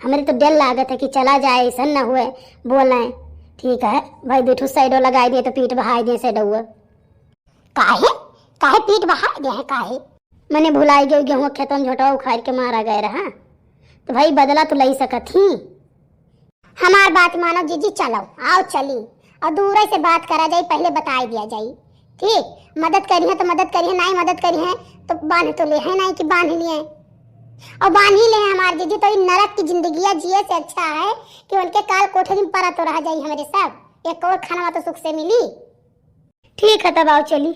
हमारे तो डर लागत है कि चला जाए ऐसा न हुए बोले ठीक है भाई 2 साइडो लगाई दिए तो पीठ बहाई दिए से डुआ काहे काहे पीठ बहाई दिए है काहे मैंने भुलाई गई गेहूं खेतों में झोटा उखाड़ के मारा गया रहा, तो भाई बदला तो ले सकत ही। हमार बात मानो जीजी, चलो आओ चली और दूर से बात करा जाए, पहले बताई दिया जाए, ठीक। मदद करी है तो मदद करी है, नहीं मदद करी है तो बांध तो ले है नहीं कि बांध लिए और बांध ही ले हमारे जीजी। तो नरक की जिंदगी जिए से अच्छा है कि उनके काल कोठरी में पड़ा तो रह जाए हमारे सब, एक और खाना तो सुख से मिली। ठीक है तब आओ चली।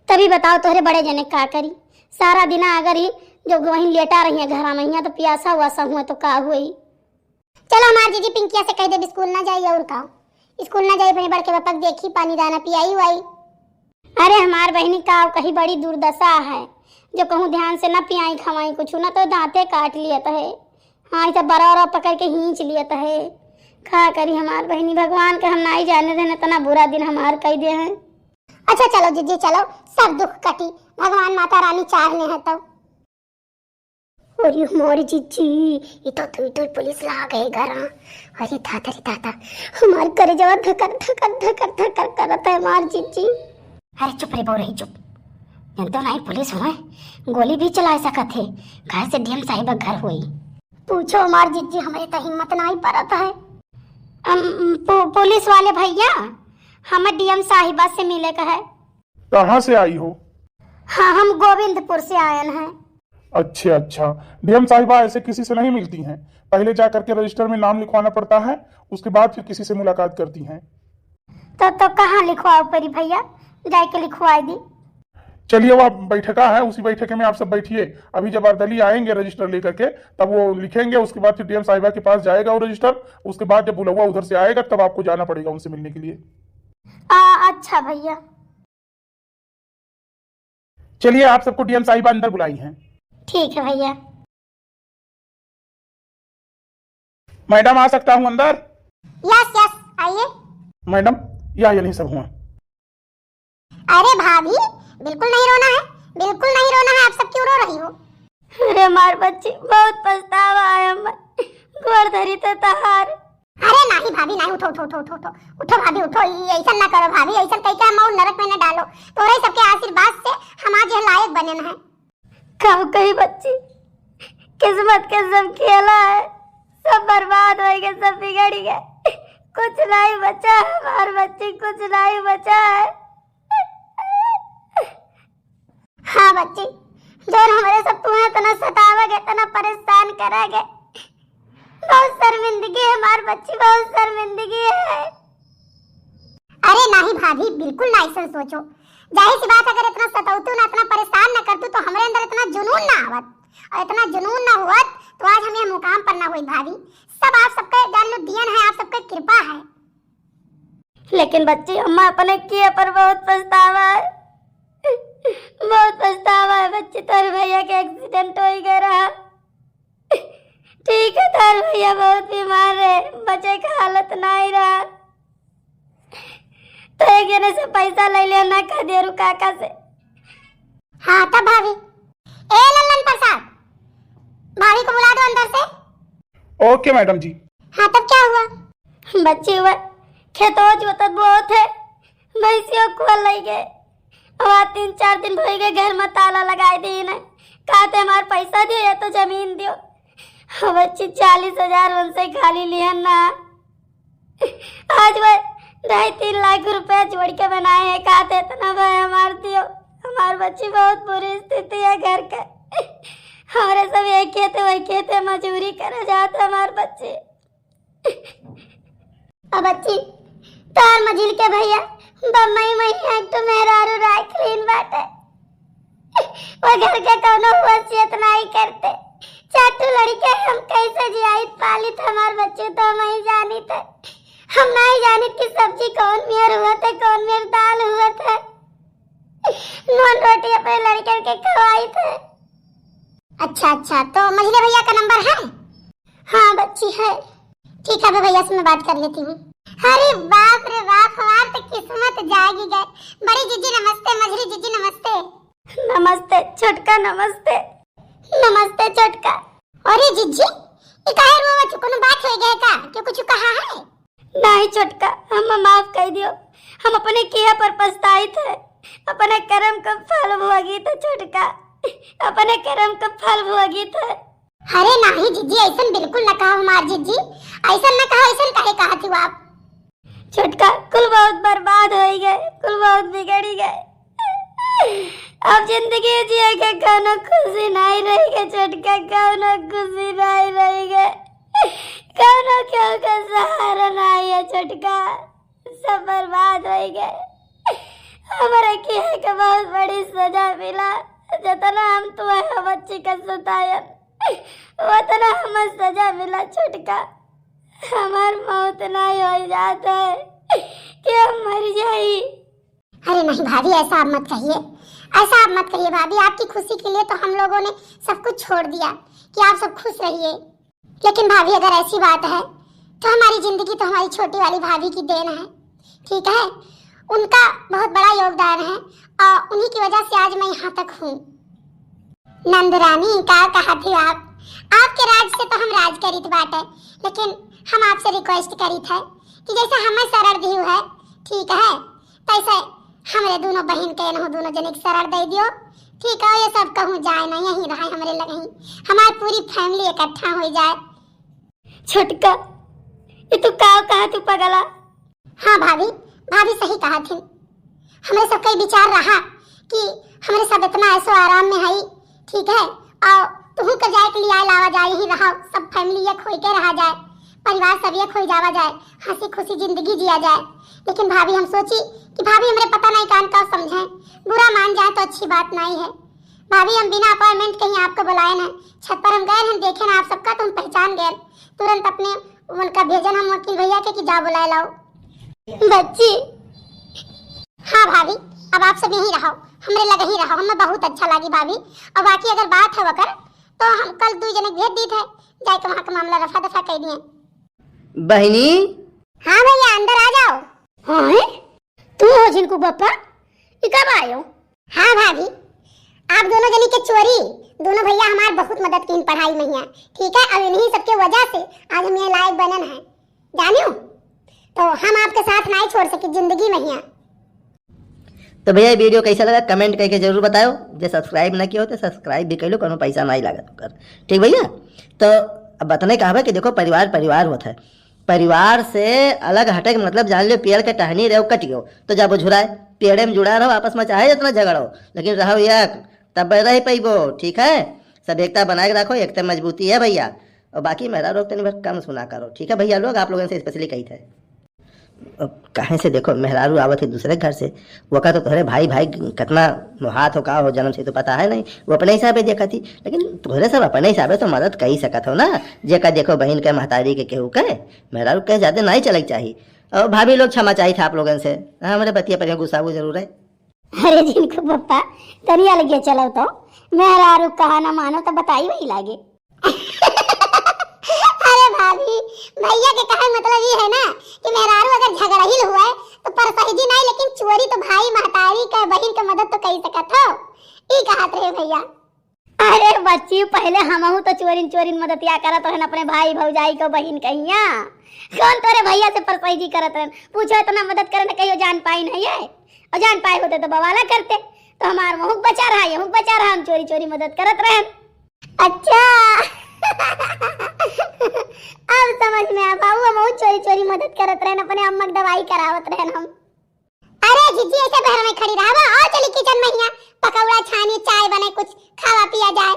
तभी बताओ तोहरे बड़े जने का करी, सारा दिन अगर ही जो वहीं लेटा रही है घर में, तो प्यासा हुआ सा हुआ तो का हुई। चलो हमारे जीजी पिंकिया से कह दे स्कूल ना जाइए, और का स्कूल ना जाइए, अपने बड़के पापा देखी पानी दाना पियाई हुई। अरे हमार बहनी का कहीं बड़ी दुर्दशा है, जो कहूँ ध्यान से न पियाई खवाई कुछ ना तो दांते काट लिया है, हाँ ऐसा बड़ा पकड़ के खींच लिया है, खा करी हमार बहनी, भगवान के हम नहीं जाने देने तना बुरा दिन हमार कह दे हैं। अच्छा चलो जीजी चलो, सब दुख कटी, भगवान माता रानी चाहने हैं तो। अरे हमारी जीजी ये तो पुलिस ला गए घर। अरे दादा रे दादा हमारे करे जवाब धकर धकर धकर धकर करता है हमार जीजी। अरे चुप रे बो रही चुप, तो नहीं पुलिस हुए गोली भी चला सकत है, घर से डीएम साहिबा घर हुई। पूछो हमार जीजी हमारे तो हिम्मत नहीं पड़त है। पुलिस वाले भैया हमें डीएम साहिबा से मिले का है। कहाँ से आई हो? हाँ हम गोविंदपुर से आए हैं। अच्छा, डीएम साहिबा ऐसे किसी से नहीं मिलती हैं, पहले जा करके रजिस्टर में नाम लिखवाना पड़ता है, उसके बाद फिर किसी से मुलाकात करती हैं। तो कहाँ लिखवाओ परी भैया, जाके लिखवाई दी। चलिए वो बैठका है, उसी बैठके में आप सब बैठिए। अभी जब अर्दली आएंगे रजिस्टर लेकर के तब वो लिखेंगे, उसके बाद फिर डीएम साहिबा के पास जाएगा वो रजिस्टर। उसके बाद जब बुलवा उधर से आएगा तब आपको जाना पड़ेगा उनसे मिलने के लिए। अच्छा भैया। चलिए आप सबको डीएम साहिबा अंदर बुलाई हैं। ठीक है भैया। मैडम आ सकता हूँ अंदर? यस यस आइए। मैडम या नहीं सब हुआ? अरे भाभी बिल्कुल नहीं रोना है, बिल्कुल नहीं रोना है। आप सब क्यों रो रही हो? अरे हमार बच्ची बहुत पछतावा है, घर धरी तो तहार। अरे नहीं भाभी नहीं, उठो उठो उठो उठो उठो उठो भाभी उठो। ऐसा ना करो भाभी, ऐसा कहीं का हम नरक में न डालो। तोरे सबके आशीर्वाद से हम आज लायक बने हैं। कब कही बच्ची किस्मत के सब खेला है, सब बर्बाद हो गए, सब बिगड़ गए, कुछ नहीं बचा हमार बच्ची, कुछ नहीं बचा है। हाँ बच्ची, जो हमारे सब तुम्हें इतना सतावेगे, इतना परेशान करेगे, बहुत शर्मिंदगी है हमार बच्ची, बहुत शर्मिंदगी है। अरे नहीं भाभी बिल्कुल ना ऐसा सोचो। जाहिर सी बात, अगर इतना सतावतू ना, इतना परेशान ना करतू तो हमारे अंदर इतना जुनून ना आवत, और इतना जुनून ना हुआ तो आज हम ये मुकाम पर ना हुई भाभी। सब आप सबके जान लो दियन है, आप सबके कृपा है। लेकिन बच्ची अम्मा अपने किए पर बहुत पछतावा है, बहुत पछतावा है बच्ची। तार भैया के एक्सीडेंट हो ही गया रहा। ठीक है, तार भैया बहुत बीमार है, बच्चे का हालत नहीं रहा, तो एक जने से पैसा ले लिया ना कह दिया काका से। हाँ तब भाभी, ए लल्लन प्रसाद, भाभी को बुला दो अंदर से। ओके मैडम जी। हाँ तब क्या हुआ? बच्चे हुआ खेतों जोतत बहुत है, भैंसियों को ले गए। अब 3-4 दिन हो गए, घर में ताला लगाए दिए न, कहते हमारे पैसा दियो या तो जमीन दियो। बच्ची 40,000 उनसे खाली लिया ना। आज वह 2.5-3 लाख रुपया जोड़ के बनाए हैं, कहते इतना भाई हमार दियो। हमारे बच्ची बहुत बुरी स्थिति है घर के, हमारे सब एक खेते वही खेते मजूरी करे जाते हमारे बच्चे। अब बच्ची तार मजिल के भैया बम्मई मई एक तो मेहरारू राय क्लीन बाटे, वो घर के कोनो वसियत नहीं करते। चाटू लड़के हम कैसे जियाइत पालित हमार बच्चे तो हम ही जानी थे। हम नहीं जानी कि सब्जी कौन मेर हुआ थे, कौन मेर दाल हुआ था। नॉन रोटी अपने लड़के के खवाई थे। अच्छा अच्छा, तो मझले भैया का नंबर है? हाँ बच्ची है। ठीक है, भैया से मैं बात कर लेती हूँ। अरे बाप रे बाप, हमार तो किस्मत जागी गए। बड़ी जीजी नमस्ते, मझली जीजी नमस्ते। नमस्ते छोटका, नमस्ते नमस्ते छोटका। अरे जीजी ये काहे रोवा छो, कोनो बात हो गया का? क्यों कुछ कहा है? नहीं छोटका, हम माफ कर दियो, हम अपने किया पर पछताई थे, अपने कर्म का फल भोगी थे छोटका, अपने कर्म का फल भोगी थे। अरे नहीं जीजी, ऐसा बिल्कुल न कहो हमार जीजी, ऐसा न कहो, ऐसा काहे कहा थी आप? छोटका कुल बहुत बर्बाद हो गए, कुल बहुत बिगड़ गए। अब जिंदगी जिए के कोनो खुशी नहीं रही गए छोटका, कोनो खुशी नहीं रही गए, कोनो क्यों का सहारा नहीं है छोटका, सब बर्बाद हो गए। हमारे किए के बहुत बड़ी सजा मिला, जितना हम तुम्हारे बच्ची का सतायन उतना हमें सजा मिला छोटका। हमार मौत नहीं हो जाता है कि हम मर जाई। अरे नहीं भाभी, ऐसा आप मत कहिए, ऐसा आप मत करिए भाभी। आपकी खुशी के लिए तो हम लोगों ने सब कुछ छोड़ दिया कि आप सब खुश रहिए। लेकिन भाभी अगर ऐसी बात है तो हमारी जिंदगी तो हमारी छोटी वाली भाभी की देन है, ठीक है, उनका बहुत बड़ा योगदान है और उन्हीं की वजह से आज मैं यहाँ तक हूँ। नंदरानी क्या कहा थी आप? आपके राज से तो हम राज करीत बाटे, लेकिन हम आपसे रिक्वेस्ट करी थे कि जैसे हमें शरण दी है, ठीक है, तैसे हमारे दोनों बहन के न दोनों जने की शरण दे दियो, ठीक है। ये सब कहूँ जाए ना, यहीं रहे हमारे लगे, हमारी पूरी फैमिली इकट्ठा हो जाए। छोटका ये तू का कहा तू पगला? हाँ भाभी, भाभी सही कहा थी। हमें सब कई विचार रहा कि हमारे सब इतना ऐसो आराम में है, ठीक है, और तू कर जाए के लिए लावा जाए, यहीं रहा, सब फैमिली एक हो के रहा जाए। परिवार सब एक हो जावा जाए, हंसी खुशी जिंदगी जिया जाए। लेकिन भाभी हम सोची कि भाभी हमरे पता नहीं कान का समझे, बुरा मान जाए तो अच्छी बात नहीं है। भाभी हम बिना अपॉइंटमेंट कहीं आपको बुलाए ना, छत पर हम गए, हम देखे ना आप सबका तो हम पहचान गए, तुरंत अपने उनका भेजन हम वकील भैया के कि जा बुलाए लाओ बच्ची। हाँ भाभी अब आप सब यहीं रहो, हमरे लगे ही रहो, हमें बहुत अच्छा लगी भाभी। और बाकी अगर बात है वकर तो हम कल 2 जने भेज दी थे, जाके वहाँ का मामला रफा दफा कर दिए। बहनी। हाँ भैया अंदर आ जाओ। हाँ तू हो जिनको पप्पा, ये कब आए हो? हाँ भाभी आप दोनों जनी के चोरी, दोनों भैया हमारी बहुत मदद की पढ़ाई में है, ठीक है। अब इन्हीं सबके वजह से आज हम ये लायक बनन है, जानियो। तो हम आपके साथ नहीं छोड़ सके जिंदगी में ही। तो भैया ये वीडियो कैसा लगा कमेंट करके जरूर बताओ। जो सब्सक्राइब ना किया हो तो सब्सक्राइब भी कर लो, कोनो पैसा नहीं लागत कर, ठीक भैया। तो अब बताने कहा कि देखो परिवार परिवार होता है, परिवार से अलग हटे के मतलब जान लो पेड़ के टहनी रहो कट गयो तो जब झुराए, पेड़े में जुड़ा रहो, आपस में चाहे जितना झगड़ो लेकिन रहो एक, तब रह पैबो, ठीक है। सब एकता बना के रखो, एकता मजबूती है भैया। और बाकी मेरा रोग तो नहीं कम सुना करो, ठीक है भैया। लोग आप लोगों से स्पेशली कही थे कहीं से देखो मेहरारू आवत है दूसरे घर से, वो का तो तोहरे भाई भाई कितना हाथ हो का हो जन्म से तो पता है नहीं, वो अपने हिसाबे देखा थी। लेकिन तोहरे सब अपने हिसाबे तो मदद कर ही सकत हो ना, जेका देखो बहन के महतारी के केहू के मेहरारू कहे ज्यादा नहीं चलक चाहिए। और भाभी लोग क्षमा चाहिए था आप लोगों से, हमारे बतिया पर गुस्सा वो जरूर है। अरे जिनको पप्पा तनिया लगे चलो तो मेहरारू कहा ना मानो तो बताई वही लागे। अरे भाभी भैया के कहे मतलब ये है ना कि मेहरारू अगर झगड़ाहिल हुआ है तो परसहिजी नहीं, लेकिन चोरी तो भाई महतारी का बहन के मदद तो कर सकत हो, ई कहत रहे भैया। अरे बच्ची पहले हमहू तो चोरी चोरी मदद या करत रहन अपने भाई भौजाई को बहन कहिया, कौन तोरे भैया से परसहिजी करत रहन, पूछो इतना मदद करे ना कहियो जान पाई नहीं है, और जान पाए होते तो बवाला करते। तो हमार मुंह बचा रहा, ये मुंह बचा रहा, हम चोरी चोरी मदद करत रहन। अच्छा अब समझ में आ बाबू, हम चोरी चोरी मदद करत रहन, अपने अम्मा की दवाई करावत रहन हम। अरे जीजी ऐसे बहर में खड़ी रहा, आओ चली किचन में, यहाँ पकौड़ा छानी चाय बने कुछ खावा पिया जाए।